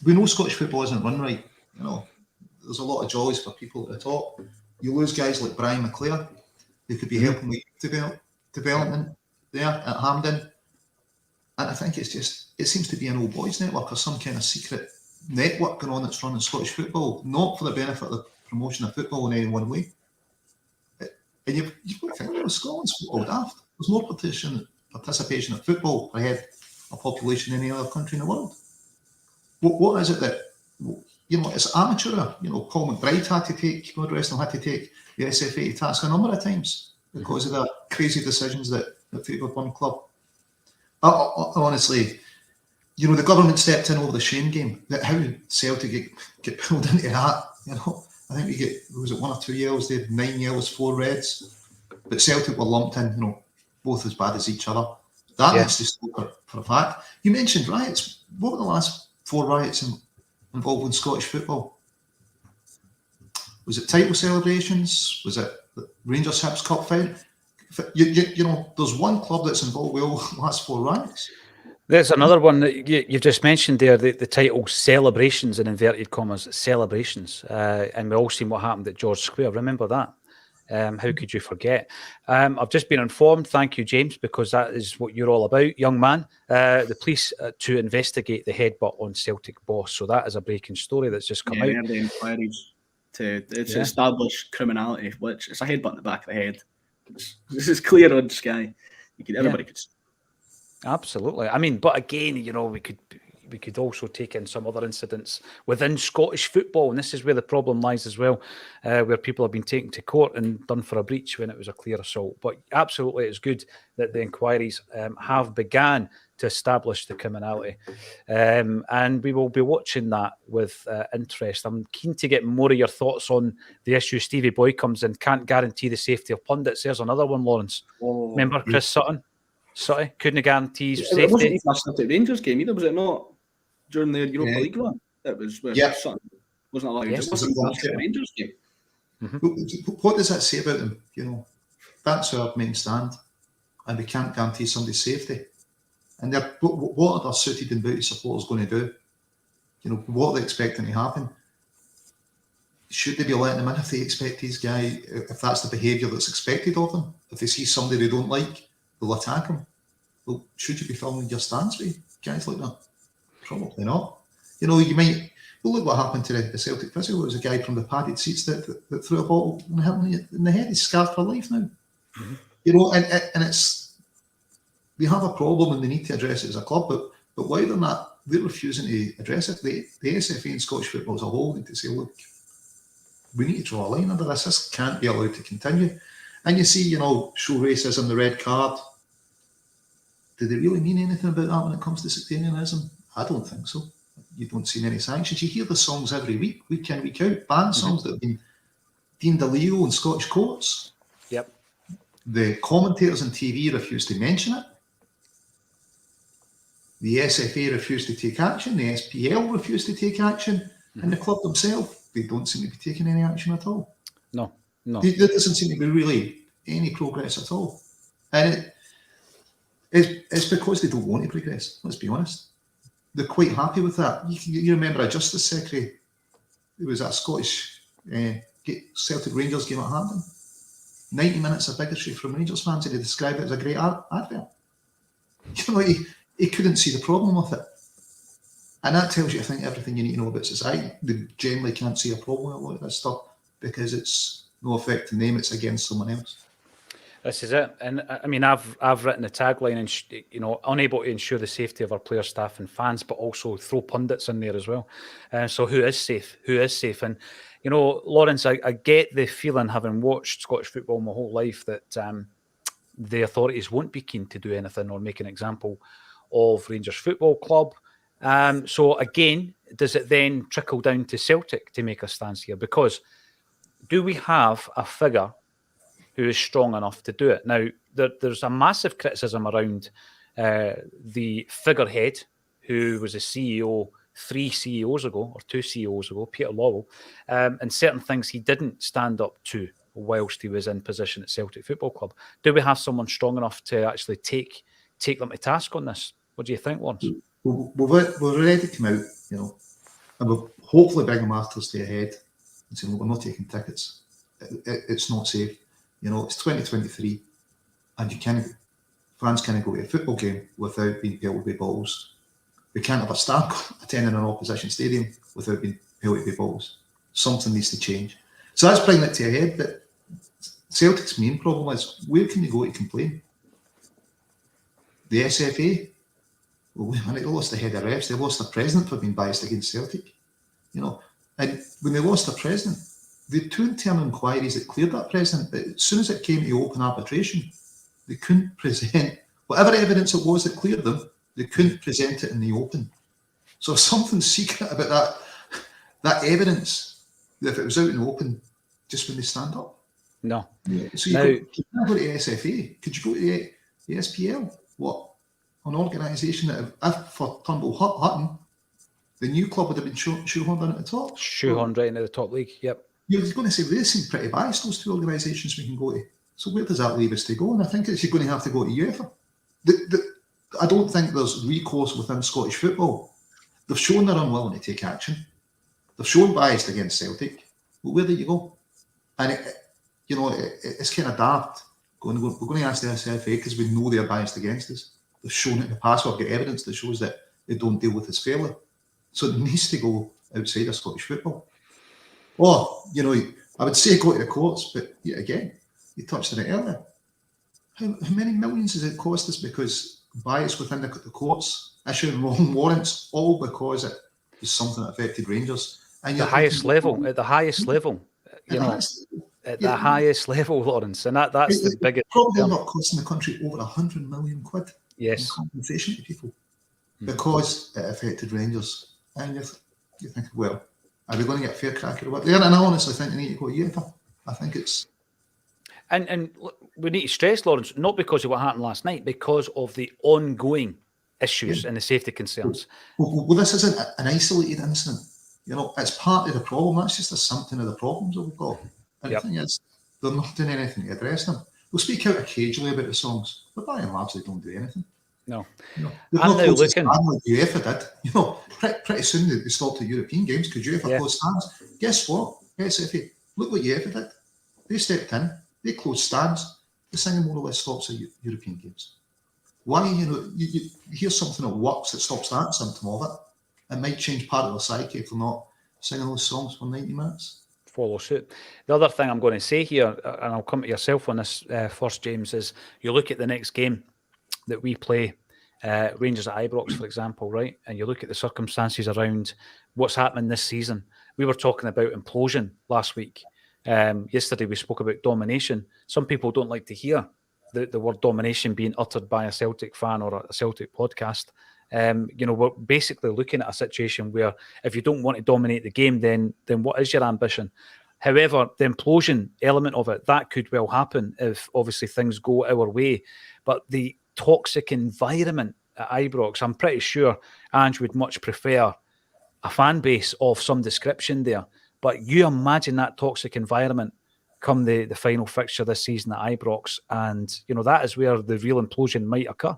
We know Scottish football isn't run right. There's a lot of joys for people at the top. You lose guys like Brian McClare, who could be helping with development there at Hampden. And I think it seems to be an old boys network or some kind of secret network going on that's running Scottish football, not for the benefit of the promotion of football in any one way. And you've got to think, Scotland's football daft. There's more participation of football per head of population in any other country in the world. What is it that, it's amateur? Paul McBride had to take, God rest him, had to take the SFA to task a number of times because of the crazy decisions that favoured one club. Honestly, the government stepped in over the Shane game. How Celtic get pulled into that? I think we get, was it 1 or 2 yellows? They had 9 yellows, 4 reds. But Celtic were lumped in, both as bad as each other. That needs to stop for a fact. You mentioned riots. What were the last 4 riots involving Scottish football? Was it title celebrations? Was it the Rangers Hibs Cup final? There's one club that's involved with all the last 4 riots. There's another one that you've just mentioned there, the title celebrations, in inverted commas, celebrations. And we all seen what happened at George Square. Remember that? How could you forget? I've just been informed, thank you, James, because that is what you're all about, young man. The police to investigate the headbutt on Celtic boss. So that is a breaking story that's just come out. The inquiries to establish criminality, which it's a headbutt in the back of the head. This is clear on Sky. Everybody could. Absolutely. I mean, but again, we could also take in some other incidents within Scottish football, and this is where the problem lies as well, where people have been taken to court and done for a breach when it was a clear assault. But absolutely, it's good that the inquiries have begun to establish the criminality, and we will be watching that with interest. I'm keen to get more of your thoughts on the issue. Stevie Boy comes in, can't guarantee the safety of pundits. There's another one, Lawrence. Remember Chris Sutton? Couldn't guarantee safety. It wasn't even a Celtic Rangers game either, was it not? During the Europa League run, it was Sutton wasn't allowed. It wasn't a Rangers game. What does that say about them? That's our main stand, and we can't guarantee somebody's safety. And what are their suited and booted supporters going to do? What are they expecting to happen? Should they be letting them in if they expect these guys? If that's the behaviour that's expected of them, if they see somebody they don't like, they'll attack them. Well, should you be filming your stands with guys like that? Probably not. You might. Well, look what happened to the Celtic physio. It was a guy from the padded seats that threw a bottle and hit him in the head. He's scarred for life now. And it's, we have a problem and they need to address it as a club. But why they're not, they're refusing to address it. The SFA and Scottish football as a whole need to say, look, we need to draw a line under this. This can't be allowed to continue. And you see, show racism, the red card. Do they really mean anything about that when it comes to sectarianism? I don't think so. You don't see any sanctions. You hear the songs every week in, week out, band songs that have been deemed illegal in Scottish courts. Yep. The commentators on TV refuse to mention it. The SFA refused to take action. The SPL refused to take action. And the club themselves, they don't seem to be taking any action at all. No. There doesn't seem to be really any progress at all. And it's because they don't want to progress, let's be honest. They're quite happy with that. You remember a Justice Secretary who was at a Scottish Celtic Rangers game at Hampden. 90 minutes of bigotry from Rangers fans, and he described it as a great advert. He couldn't see the problem with it. And that tells you, I think, everything you need to know about society. They generally can't see a problem with a lot of this stuff because it's no effect in them, it's against someone else. This is it. And I mean, I've written a tagline, and unable to ensure the safety of our players, staff and fans, but also throw pundits in there as well. So who is safe? Who is safe? And, Lawrence, I get the feeling, having watched Scottish football my whole life, that the authorities won't be keen to do anything or make an example of Rangers Football Club. So again, does it then trickle down to Celtic to make a stance here? Because do we have a figure who is strong enough to do it? Now, there's a massive criticism around the figurehead, who was a CEO 3 CEOs ago, or 2 CEOs ago, Peter Lawwell, and certain things he didn't stand up to whilst he was in position at Celtic Football Club. Do we have someone strong enough to actually take them to task on this? What do you think, Lawrence? We've already come out, and we'll hopefully bring the Masters to a head and say, we're not taking tickets. It's not safe. It's 2023, and fans can't go to a football game without being pelted with balls. We can't have a staff attending an opposition stadium without being pelted with balls. Something needs to change. So that's bringing it to a head. But Celtic's main problem is, where can you go to complain? The SFA, well, wait a minute, they lost the head of refs, they lost their president for being biased against Celtic. And when they lost their president, they had 2 internal inquiries that cleared that president, but as soon as it came to open arbitration, they couldn't present whatever evidence it was that cleared them, they couldn't present it in the open. So something secret about that evidence, if it was out in the open, just when they stand up. No. Yeah. So you can't go to the SFA. Could you go to the SPL? What? An organisation that, if for Turnbull Hutton, the new club would have been shoehorned in at the top. Shoehorned right into the top league, yep. You're going to say, well, they seem pretty biased, those 2 organisations we can go to. So where does that leave us to go? And I think you're going to have to go to UEFA. I don't think there's recourse within Scottish football. They've shown they're unwilling to take action. They've shown biased against Celtic. Well, where do you go? And it's kind of daft. We're going to ask the SFA because we know they're biased against us. They've shown it in the past. We've got evidence that shows that they don't deal with us fairly. So it needs to go outside of Scottish football. Or, I would say go to the courts, but yet again, you touched on it earlier. How many millions does it cost us because bias within the courts, issuing wrong warrants, all because it was something that affected Rangers? And at the highest level, at the highest level, at the highest level, Lawrence, and that's the biggest. Probably not costing the country over 100 million quid. Yes, in compensation to people because it affected Rangers. And you think, well, are we going to get a fair crack at it? And I honestly think they need to go to UEFA. I think it's. And we need to stress, Lawrence, not because of what happened last night, because of the ongoing issues and the safety concerns. Well, this isn't an isolated incident. It's part of the problem. That's just a symptom of the problems that we've got. And the thing is, they're not doing anything to address them. We'll speak out occasionally about the songs, but by and large, they don't do anything. No. I'm now looking. Like UEFA did. Pretty soon they stopped the European games because UEFA closed stands. Guess what? SFA, look what UEFA did. They stepped in. They closed stands. The singing more or less stops the European games. Why? You hear something that works that stops that symptom of it. It might change part of the psyche if they're not singing those songs for 90 minutes. Follow suit. The other thing I'm going to say here, and I'll come to yourself on this first, James, is you look at the next game that we play, Rangers at Ibrox, for example, right? And you look at the circumstances around what's happening this season. We were talking about implosion last week. Yesterday we spoke about domination. Some people don't like to hear the word domination being uttered by a Celtic fan or a Celtic podcast. We're basically looking at a situation where if you don't want to dominate the game, then what is your ambition? However, the implosion element of it, that could well happen if obviously things go our way. But the toxic environment at Ibrox, I'm pretty sure Ange would much prefer a fan base of some description there. But you imagine that toxic environment come the final fixture this season at Ibrox, and that is where the real implosion might occur.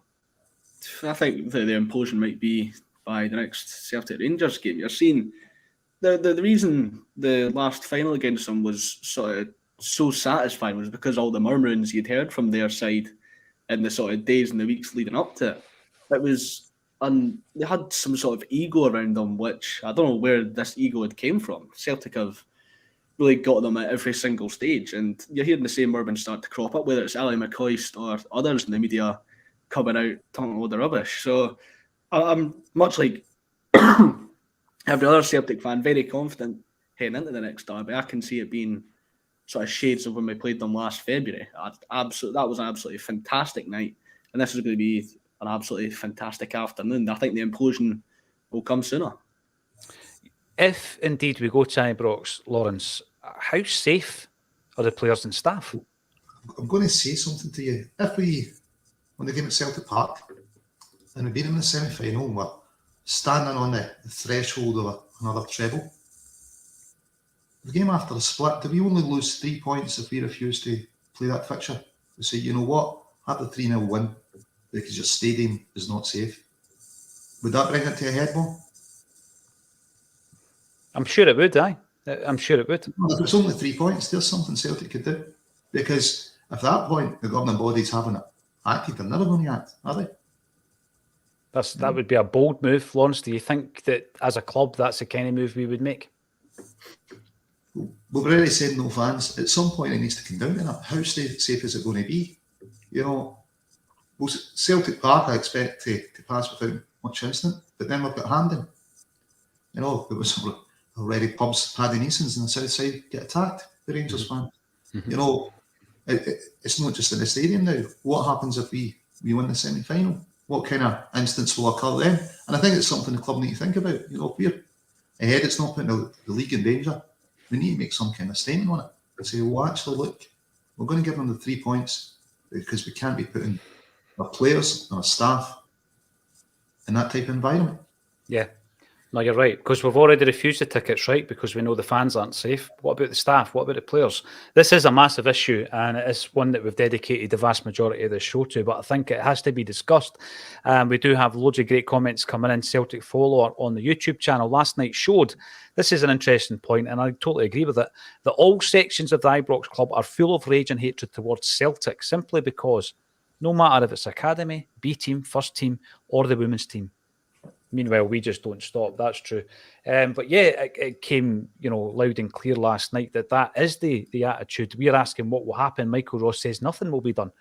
I think the implosion might be by the next Celtic Rangers game. You're seeing the reason the last final against them was sort of so satisfying was because all the murmurings you'd heard from their side in the sort of days and the weeks leading up to it. It was, and they had some sort of ego around them, which I don't know where this ego had came from. Celtic have really got them at every single stage, and you're hearing the same murmurings start to crop up, whether it's Ali McCoist or others in the media coming out talking all the rubbish. So I'm much like every other Celtic fan, very confident heading into the next derby. I can see it being sort of shades of when we played them last February. That was an absolutely fantastic night, and this is going to be an absolutely fantastic afternoon. I think the implosion will come sooner. If indeed we go to Ibrox, Lawrence, how safe are the players and staff? I'm going to say something to you. If we, when the game at Celtic Park, and we beat them in the semi-final, and we're standing on the threshold of another treble, the game after the split, do we only lose 3 points if we refuse to play that fixture? We say, you know what, have the 3-0 win because your stadium is not safe. Would that bring it to a head more? I'm sure it would, aye. I'm sure it would. Well, if it's only 3 points, there's something Celtic could do. Because at that point, the governing bodies haven't acted, they're never going to act, are they? That would be a bold move, Lawrence. Do you think that as a club, that's the kind of move we would make? We've already said no fans. At some point, it needs to come down to that. How safe is it going to be? You know, Well, Celtic Park, I expect to pass without much incident, but then we've got Hampden. You know, it was already pubs, Paddy Neeson's on the south side get attacked, the Rangers fan. You know, it's not just in the stadium now. What happens if we win the semi-final? What kind of incidents will occur then? And I think it's something the club need to think about. You know, if we're ahead, it's not putting the league in danger. We need to make some kind of statement on it and say, well, actually, look, we're going to give them the 3 points because we can't be putting our players and our staff in that type of environment. Yeah. No, you're right, because we've already refused the tickets, right, because we know the fans aren't safe. What about the staff? What about the players? This is a massive issue, and it is one that we've dedicated the vast majority of the show to, but I think it has to be discussed. We do have loads of great comments coming in. Celtic Follower on the YouTube channel last night showed, this is an interesting point, and I totally agree with it, that all sections of the Ibrox club are full of rage and hatred towards Celtic, simply because no matter if it's academy, B team, first team, or the women's team, meanwhile, we just don't stop. That's true. But yeah, it came, loud and clear last night that is the attitude. We're asking what will happen. Michael Ross says nothing will be done.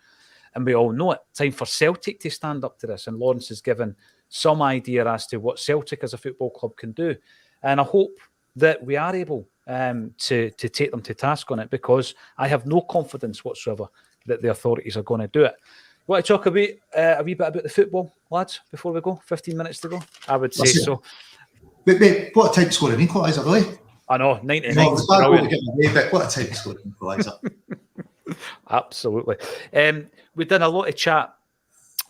And we all know it. Time for Celtic to stand up to this. And Lawrence has given some idea as to what Celtic as a football club can do. And I hope that we are able to take them to task on it, because I have no confidence whatsoever that the authorities are going to do it. You want to talk a wee bit about the football, lads, before we go? 15 minutes to go? I would say so. Wait, what a time to score an equaliser, really? I know, 99. No, it's bad to get away, but what a time to score an equaliser. Absolutely. We've done a lot of chat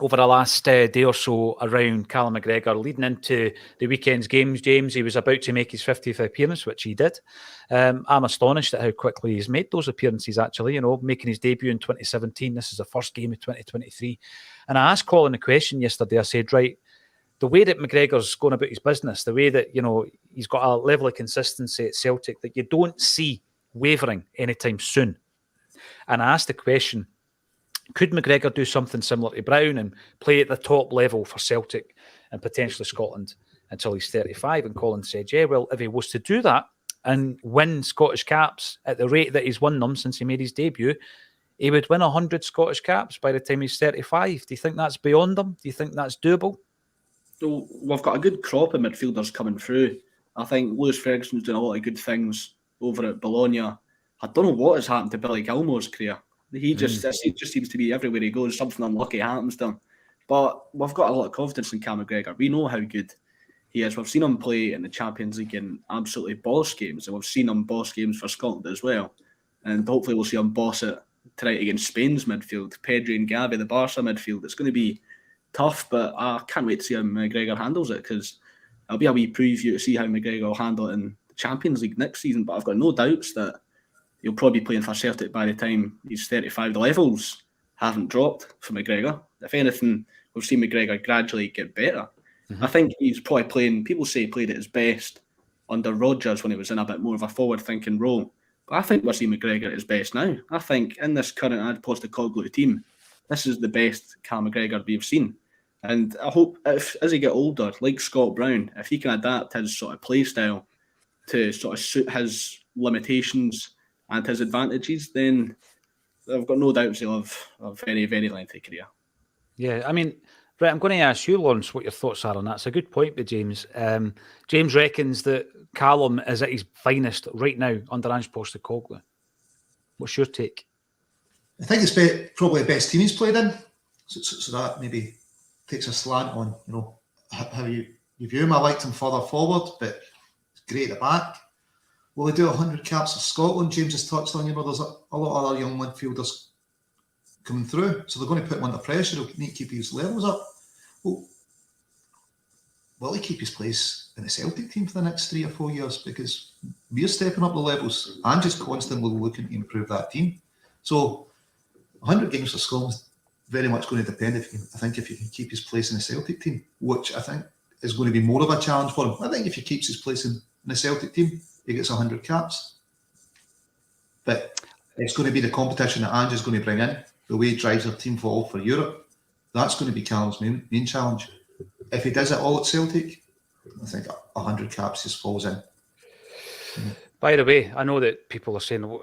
over the last day or so around Callum McGregor leading into the weekend's games. James, he was about to make his 50th appearance, which he did. I'm astonished at how quickly he's made those appearances, actually, making his debut in 2017. This is the first game of 2023. And I asked Colin a question yesterday. I said, right, the way that McGregor's going about his business, the way that, he's got a level of consistency at Celtic that you don't see wavering anytime soon. And I asked the question, could McGregor do something similar to Brown and play at the top level for Celtic and potentially Scotland until he's 35? And Colin said, yeah, well, if he was to do that and win Scottish caps at the rate that he's won them since he made his debut, he would win 100 Scottish caps by the time he's 35. Do you think that's beyond him? Do you think that's doable? So we've got a good crop of midfielders coming through. I think Lewis Ferguson's doing a lot of good things over at Bologna. I don't know what has happened to Billy Gilmore's career. He just seems to be everywhere he goes. Something unlucky happens to him. But we've got a lot of confidence in Cam McGregor. We know how good he is. We've seen him play in the Champions League in absolutely boss games, and we've seen him boss games for Scotland as well. And hopefully we'll see him boss it tonight against Spain's midfield. Pedri and Gavi, the Barca midfield. It's going to be tough, but I can't wait to see how McGregor handles it, because it'll be a wee preview to see how McGregor will handle it in the Champions League next season. But I've got no doubts that he'll probably be playing for Celtic by the time he's 35. The levels haven't dropped for McGregor. If anything, we've seen McGregor gradually get better. I think he's probably playing, people say he played at his best under Rodgers when he was in a bit more of a forward-thinking role. But I think we're seeing McGregor at his best now. I think in this current Postecoglou team, this is the best Cal McGregor we've seen. And I hope as he get older, like Scott Brown, if he can adapt his sort of play style to sort of suit his limitations and his advantages, then I've got no doubts he'll have a very, very lengthy career. Yeah, I mean, right, I'm going to ask you, Lawrence, what your thoughts are on that. It's a good point by James. James reckons that Callum is at his finest right now under Ange Postecoglou. What's your take? I think it's probably the best team he's played in. So that maybe takes a slant on, how you view him. I liked him further forward, but it's great at the back. Will he do 100 caps for Scotland? James has touched on, there's a lot of other young midfielders coming through, so they're going to put him under pressure. He'll need to keep his levels up. Well, will he keep his place in the Celtic team for the next 3 or 4 years? Because we're stepping up the levels and just constantly looking to improve that team. So 100 games for Scotland is very much going to depend if he can keep his place in the Celtic team, which I think is going to be more of a challenge for him. I think if he keeps his place in the Celtic team, he gets 100 caps. But it's going to be the competition that Ange is going to bring in, the way he drives our team forward for Europe. That's going to be Callum's main challenge. If he does it all at Celtic, I think 100 caps just falls in. By the way, I know that people are saying,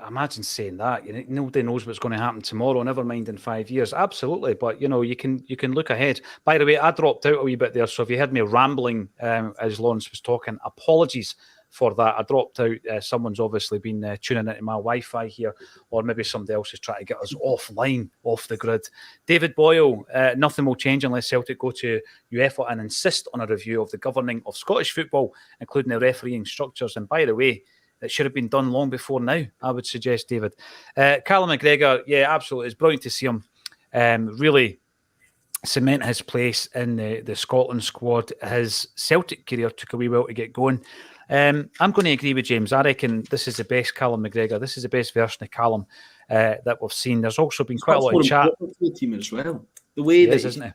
Imagine saying that. Nobody knows what's going to happen tomorrow, never mind in 5 years. Absolutely. But, you can look ahead. By the way, I dropped out a wee bit there. So if you heard me rambling as Lawrence was talking, apologies for that. I dropped out. Someone's obviously been tuning into my Wi-Fi here, or maybe somebody else is trying to get us offline, off the grid. David Boyle, nothing will change unless Celtic go to UEFA and insist on a review of the governing of Scottish football, including the refereeing structures. And by the way, it should have been done long before now, I would suggest, David. Callum McGregor, yeah, absolutely. It's brilliant to see him really cement his place in the Scotland squad. His Celtic career took a wee while to get going. I'm going to agree with James. I reckon this is the best Callum McGregor. This is the best version of Callum that we've seen. There's also been quite a lot of chat. For the team as well. The way isn't it?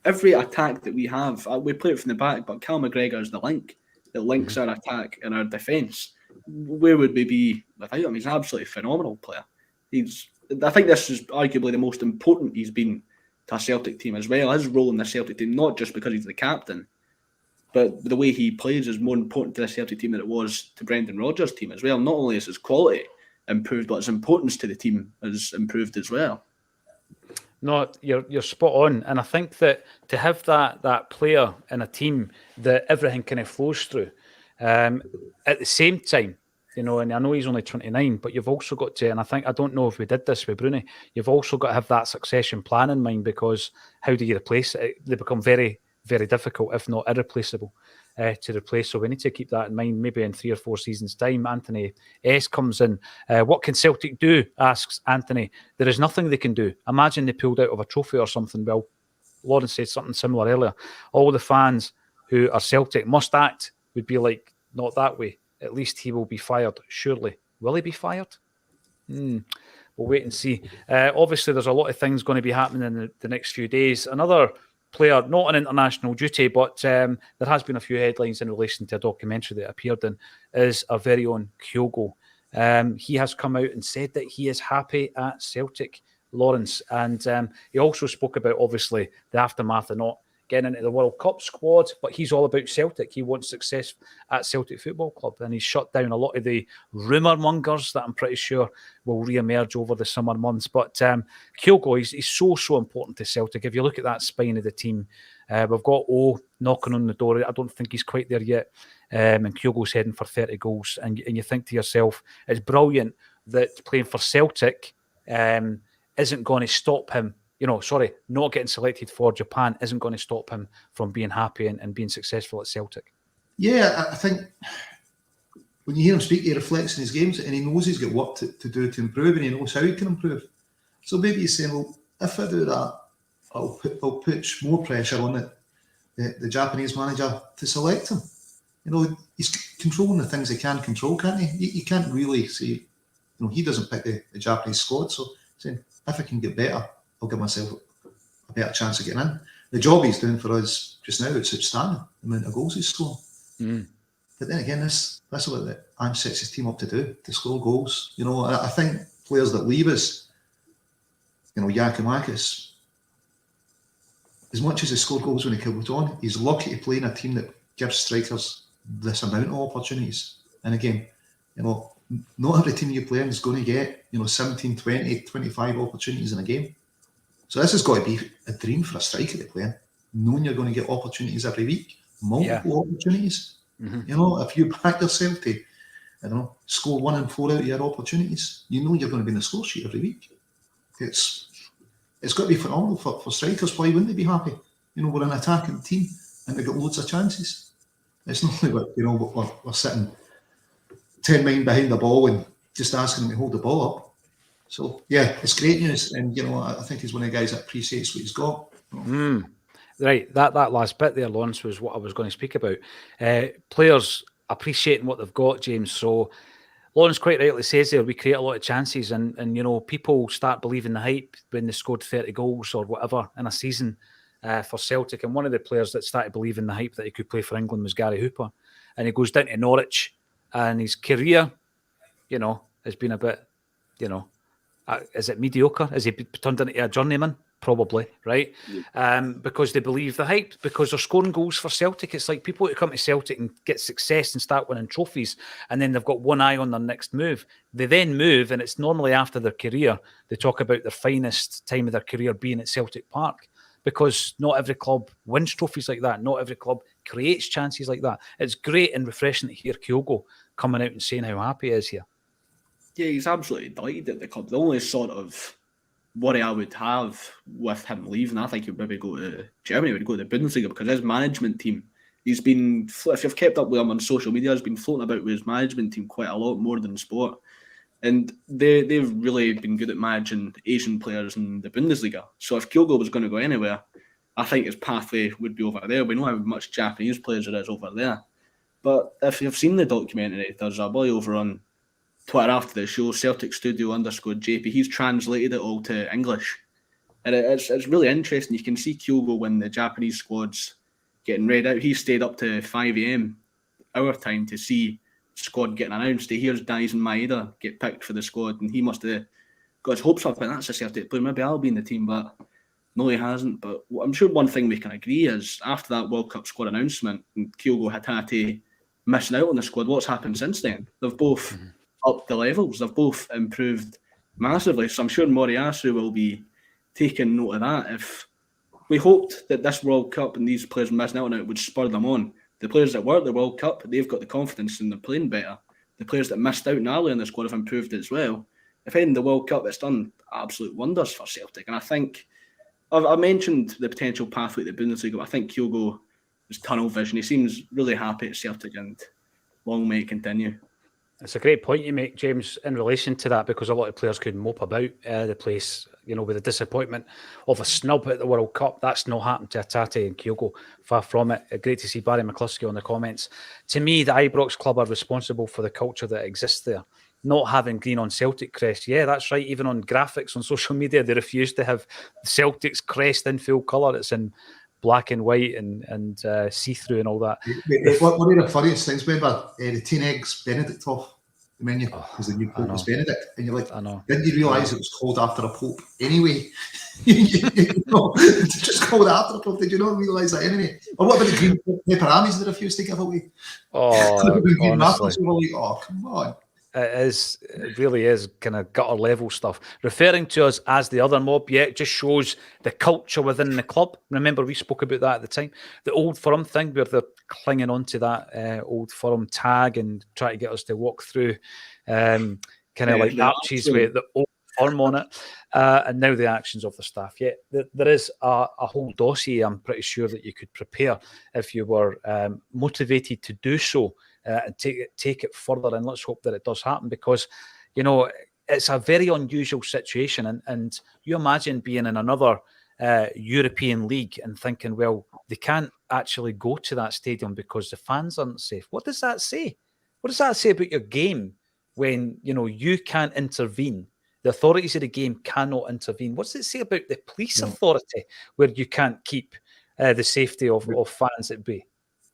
Every attack that we have, we play it from the back, but Callum McGregor is the link that links our attack and our defence. Where would we be without him? He's an absolutely phenomenal player. I think this is arguably the most important he's been to a Celtic team as well. His role in the Celtic team, not just because he's the captain, but the way he plays is more important to the Celtic team than it was to Brendan Rodgers' team as well. Not only is his quality improved, but his importance to the team has improved as well. No, you're spot on. And I think that to have that player in a team that everything kind of flows through, at the same time, and I know he's only 29, but you've also got to, and I don't know if we did this with Bruni, you've also got to have that succession plan in mind, because how do you replace it? They become very, very difficult, if not irreplaceable, to replace. So we need to keep that in mind. Maybe in 3 or 4 seasons' time, Anthony S. comes in. What can Celtic do? Asks Anthony. There is nothing they can do. Imagine they pulled out of a trophy or something. Well, Lawrence said something similar earlier. All the fans who are Celtic must act would be like, not that way. At least he will be fired, surely. Will he be fired? We'll wait and see. Obviously, there's a lot of things going to be happening in the next few days. Another player, not on international duty, but there has been a few headlines in relation to a documentary that appeared in, is our very own Kygos. He has come out and said that he is happy at Celtic, Lawrence. And he also spoke about, obviously, the aftermath of not getting into the World Cup squad, but he's all about Celtic. He wants success at Celtic Football Club, and he's shut down a lot of the rumour mongers that I'm pretty sure will re-emerge over the summer months. But Kygos, he's so important to Celtic. If you look at that spine of the team, we've got O knocking on the door. I don't think he's quite there yet, and Kygos heading for 30 goals. And you think to yourself, it's brilliant that playing for Celtic isn't going to stop him. Not getting selected for Japan isn't going to stop him from being happy and being successful at Celtic. Yeah, I think when you hear him speak, he reflects in his games, and he knows he's got work to do to improve, and he knows how he can improve. So maybe he's saying, well, if I do that, I'll put more pressure on the Japanese manager to select him. He's controlling the things he can control, can't he? You can't really say, he doesn't pick the Japanese squad. So saying, if I can get better, I'll give myself a better chance of getting in. The job he's doing for us just now, it's outstanding, the amount of goals he's scoring. But then again, this is what Ange sets his team up to do, to score goals. I think players that leave us, Giakoumakis, as much as he scored goals when he comes on, he's lucky to play in a team that gives strikers this amount of opportunities. And again, not every team you play in is going to get, 17, 20, 25 opportunities in a game. So this has got to be a dream for a striker to play in, knowing you're going to get opportunities every week, multiple opportunities. If you back yourself to, score 1 in 4 out of your opportunities, you're going to be in the score sheet every week. It's got to be phenomenal for strikers. Why wouldn't they be happy? We're an attacking team and they've got loads of chances. It's not like we're sitting 10 men behind the ball and just asking them to hold the ball up. So, yeah, it's great news. And, I think he's one of the guys that appreciates what he's got. Right. That last bit there, Lawrence, was what I was going to speak about. Players appreciating what they've got, James. So, Lawrence quite rightly says there, we create a lot of chances and people start believing the hype when they scored 30 goals or whatever in a season for Celtic. And one of the players that started believing the hype that he could play for England was Gary Hooper. And he goes down to Norwich and his career, has been a bit, is it mediocre? Has he turned into a journeyman probably, right? Because they believe the hype, because they're scoring goals for Celtic. It's like people who come to Celtic and get success and start winning trophies, and then they've got one eye on their next move. They then move, and it's normally after their career. They talk about their finest time of their career being at Celtic Park, because not every club wins trophies like that. Not every club creates chances like that. It's great and refreshing to hear Kyogo coming out and saying how happy he is here. Yeah, he's absolutely delighted at the club. The only sort of worry I would have with him leaving, I think he'd maybe go to Germany, would go to the Bundesliga, because his management team, he's been, if you've kept up with him on social media, he's been floating about with his management team quite a lot more than sport. And they've really been good at managing Asian players in the Bundesliga. So if Kyogo was going to go anywhere, I think his pathway would be over there. We know how much Japanese players there is over there. But if you've seen the documentary, there's a boy over on Twitter after the show, Celtic_JP, he's translated it all to English. And it's really interesting. You can see Kyogo when the Japanese squad's getting read out. He stayed up to 5 a.m. our time to see squad getting announced. He hears Daisen Maeda get picked for the squad, and he must have got his hopes up, and that's a Celtic player. Maybe I'll be in the team, but no, he hasn't. But I'm sure one thing we can agree is after that World Cup squad announcement and Kyogo Hatate missing out on the squad, what's happened since then? They've both upped the levels. They've both improved massively. So I'm sure Moriyasu will be taking note of that. If we hoped that this World Cup and these players missing out on it would spur them on, the players that were at the World Cup, they've got the confidence and they're playing better. The players that missed out now in the squad have improved as well. If in the World Cup, it's done absolute wonders for Celtic. And I think, I mentioned the potential pathway to the Bundesliga, but I think Kyogo is tunnel vision. He seems really happy at Celtic, and long may it continue. It's a great point you make, James, in relation to that, because a lot of players could mope about the place, with the disappointment of a snub at the World Cup. That's not happened to Hatate and Kyogo. Far from it. Great to see Barry McCluskey on the comments. To me, the Ibrox club are responsible for the culture that exists there. Not having green on Celtic crest. Yeah, that's right. Even on graphics on social media, they refuse to have Celtic's crest in full colour. It's in black and white and see-through and all that. One of the funniest things, remember, the 10 eggs Benedict off the menu, because the new Pope was Benedict, and you're like, didn't you realise it was called after a Pope anyway? It's just called after a Pope. Did you not realise that anyway? Or what about the green pepperonis they refused to give away? Honestly. Oh, come on. It really is kind of gutter level stuff. Referring to us as the other mob, it just shows the culture within the club. Remember, we spoke about that at the time. The Old Firm thing, where they're clinging on to that Old Firm tag and try to get us to walk through kind of like arches with the Old Firm on it. And now the actions of the staff. Yeah, there is a whole dossier, I'm pretty sure, that you could prepare if you were motivated to do so. And take it further, and let's hope that it does happen, because it's a very unusual situation, and you imagine being in another European league and thinking, well, they can't actually go to that stadium because the fans aren't safe. What does that say? What does that say about your game when you can't intervene? The authorities of the game cannot intervene. What does it say about the police authority where you can't keep the safety of fans at bay?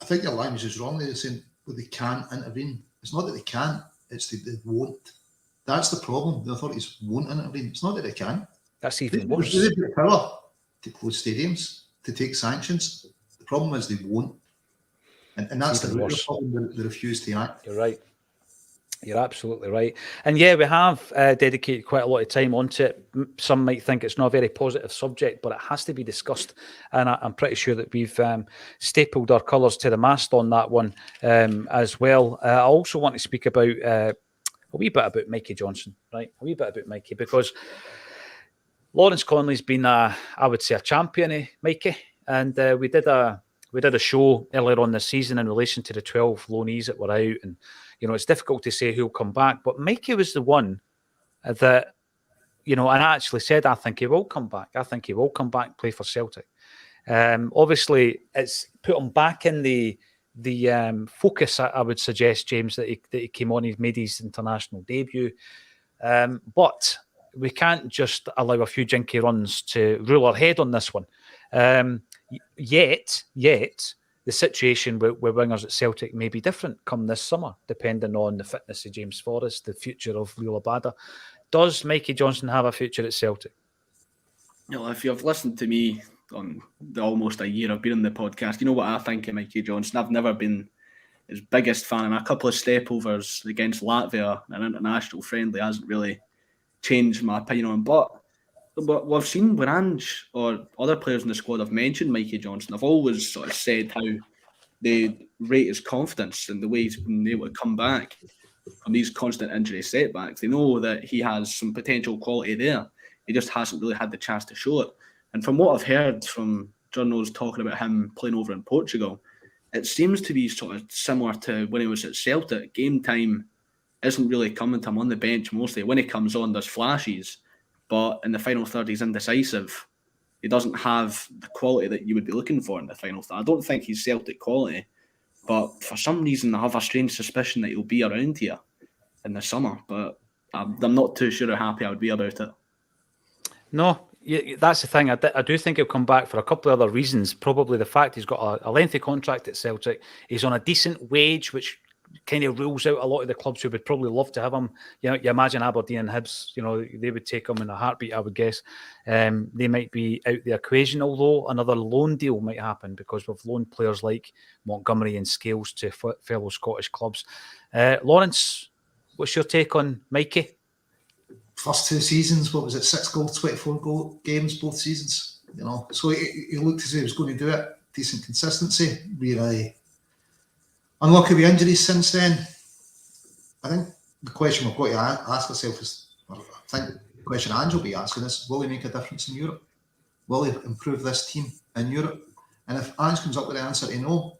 I think your language is wrong. They're saying they can't intervene. It's not that they can't, it's that they won't. That's the problem. The authorities won't intervene. It's not that they can. That's even worse. They've got the power to close stadiums, to take sanctions. The problem is they won't. And that's the root problem. They refuse to act. You're right. You're absolutely right. And yeah, we have dedicated quite a lot of time onto it. Some might think it's not a very positive subject, but it has to be discussed. And I'm pretty sure that we've stapled our colours to the mast on that one as well. I also want to speak about a wee bit about Mikey Johnson, right? A wee bit about Mikey, because Lawrence Conley's been, I would say, a champion of Mikey. And we did a show earlier on this season in relation to the 12 loanees that were out, and it's difficult to say who'll come back, but Mikey was the one that, and I actually said, I think he will come back. I think he will come back and play for Celtic. Obviously, it's put him back in the focus, I would suggest, James, that he came on, he made his international debut. But we can't just allow a few jinky runs to rule our head on this one. Yet, the situation with wingers at Celtic may be different come this summer, depending on the fitness of James Forrest, the future of Leo Abada. Does Mikey Johnson have a future at Celtic? If you've listened to me on the almost a year I've been on the podcast, you know what I think of Mikey Johnson. I've never been his biggest fan, and a couple of stepovers against Latvia, an international friendly, hasn't really changed my opinion on him. But we've seen when Ange or other players in the squad have mentioned Mikey Johnson, I've always sort of said how they rate his confidence and the way he's been able to come back from these constant injury setbacks. They know that he has some potential quality there. He just hasn't really had the chance to show it. And from what I've heard from journals talking about him playing over in Portugal, it seems to be sort of similar to when he was at Celtic. Game time isn't really coming to him on the bench mostly. When he comes on, there's flashes, but in the final third, he's indecisive. He doesn't have the quality that you would be looking for in the final third. I don't think he's Celtic quality, but for some reason, I have a strange suspicion that he'll be around here in the summer, but I'm not too sure how happy I would be about it. No, that's the thing. I do think he'll come back for a couple of other reasons. Probably the fact he's got a lengthy contract at Celtic. He's on a decent wage, which kind of rules out a lot of the clubs who would probably love to have him. You imagine Aberdeen and Hibs, they would take him in a heartbeat, I would guess. They might be out the equation, although another loan deal might happen because we've loaned players like Montgomery and Scales to fellow Scottish clubs. Lawrence, what's your take on Mikey? First 2 seasons, what was it, 6 goals, 24 games, both seasons. So he looked as if he was going to do it. Decent consistency. Really unlucky with injuries since then. I think the question we've got to ask ourselves is, I think the question Ange will be asking is, will he make a difference in Europe? Will he improve this team in Europe? And if Ange comes up with the answer to no,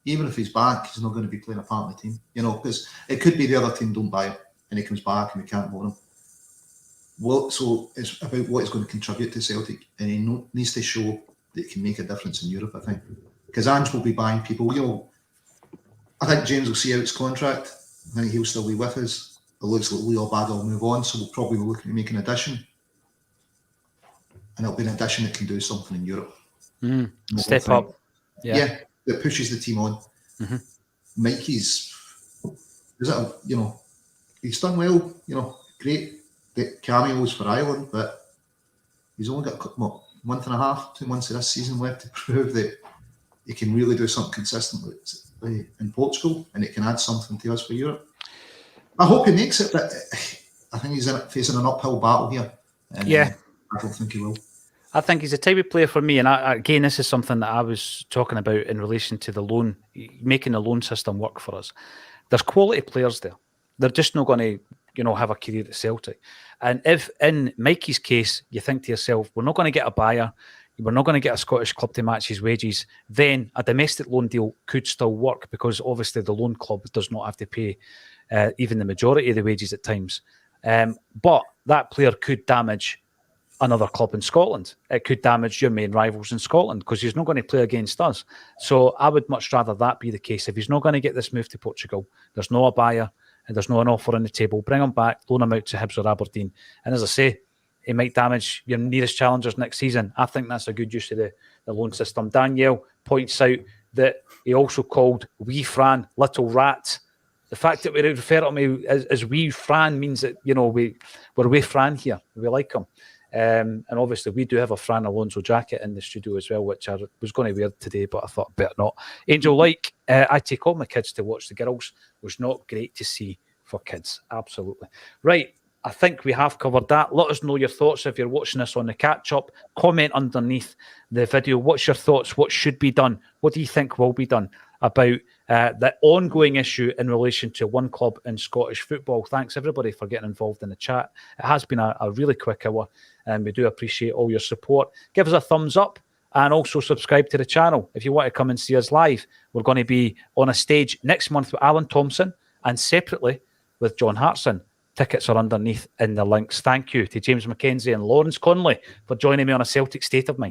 even if he's back, he's not going to be playing a part of the team. because it could be the other team don't buy it and he comes back and we can't loan him. Well, so it's about what he's going to contribute to Celtic, and he needs to show that he can make a difference in Europe, I think. Because Ange will be buying people. I think James will see out his contract. I think he'll still be with us. It looks like Leo Bada will move on, so we'll probably be looking to make an addition. And it'll be an addition that can do something in Europe. Step up. Yeah, that pushes the team on. Mm-hmm. Mikey's, he's done well, great. The cameos for Ireland, but he's only got month and a half, 2 months of this season left to prove that he can really do something consistently in Portugal, and it can add something to us for Europe. I hope he makes it, but I think he's facing an uphill battle here. And I don't think he will. I think he's a type of player for me, and again, this is something that I was talking about in relation to the loan, making the loan system work for us. There's quality players there. They're just not going to have a career at Celtic. And if in Mikey's case, you think to yourself, we're not going to get a buyer, we're not going to get a Scottish club to match his wages, then a domestic loan deal could still work because obviously the loan club does not have to pay even the majority of the wages at times. But that player could damage another club in Scotland. It could damage your main rivals in Scotland because he's not going to play against us. So I would much rather that be the case. If he's not going to get this move to Portugal, there's no a buyer, and there's no an offer on the table, bring him back, loan him out to Hibs or Aberdeen. And as I say, he might damage your nearest challengers next season. I think that's a good use of the loan system. Danielle points out that he also called Wee Fran Little Rat. The fact that we refer to him as Wee Fran means that, we're with Fran here. We like him. And obviously, we do have a Fran Alonso jacket in the studio as well, which I was going to wear today, but I thought better not. Angel, I take all my kids to watch the girls, was not great to see for kids. Absolutely. Right. I think we have covered that. Let us know your thoughts if you're watching this on the catch-up. Comment underneath the video. What's your thoughts? What should be done? What do you think will be done about the ongoing issue in relation to one club in Scottish football? Thanks, everybody, for getting involved in the chat. It has been a really quick hour, and we do appreciate all your support. Give us a thumbs up and also subscribe to the channel. If you want to come and see us live, we're going to be on a stage next month with Alan Thompson and separately with John Hartson. Tickets are underneath in the links. Thank you to James McKenzie and Lawrence Conley for joining me on A Celtic State of Mind.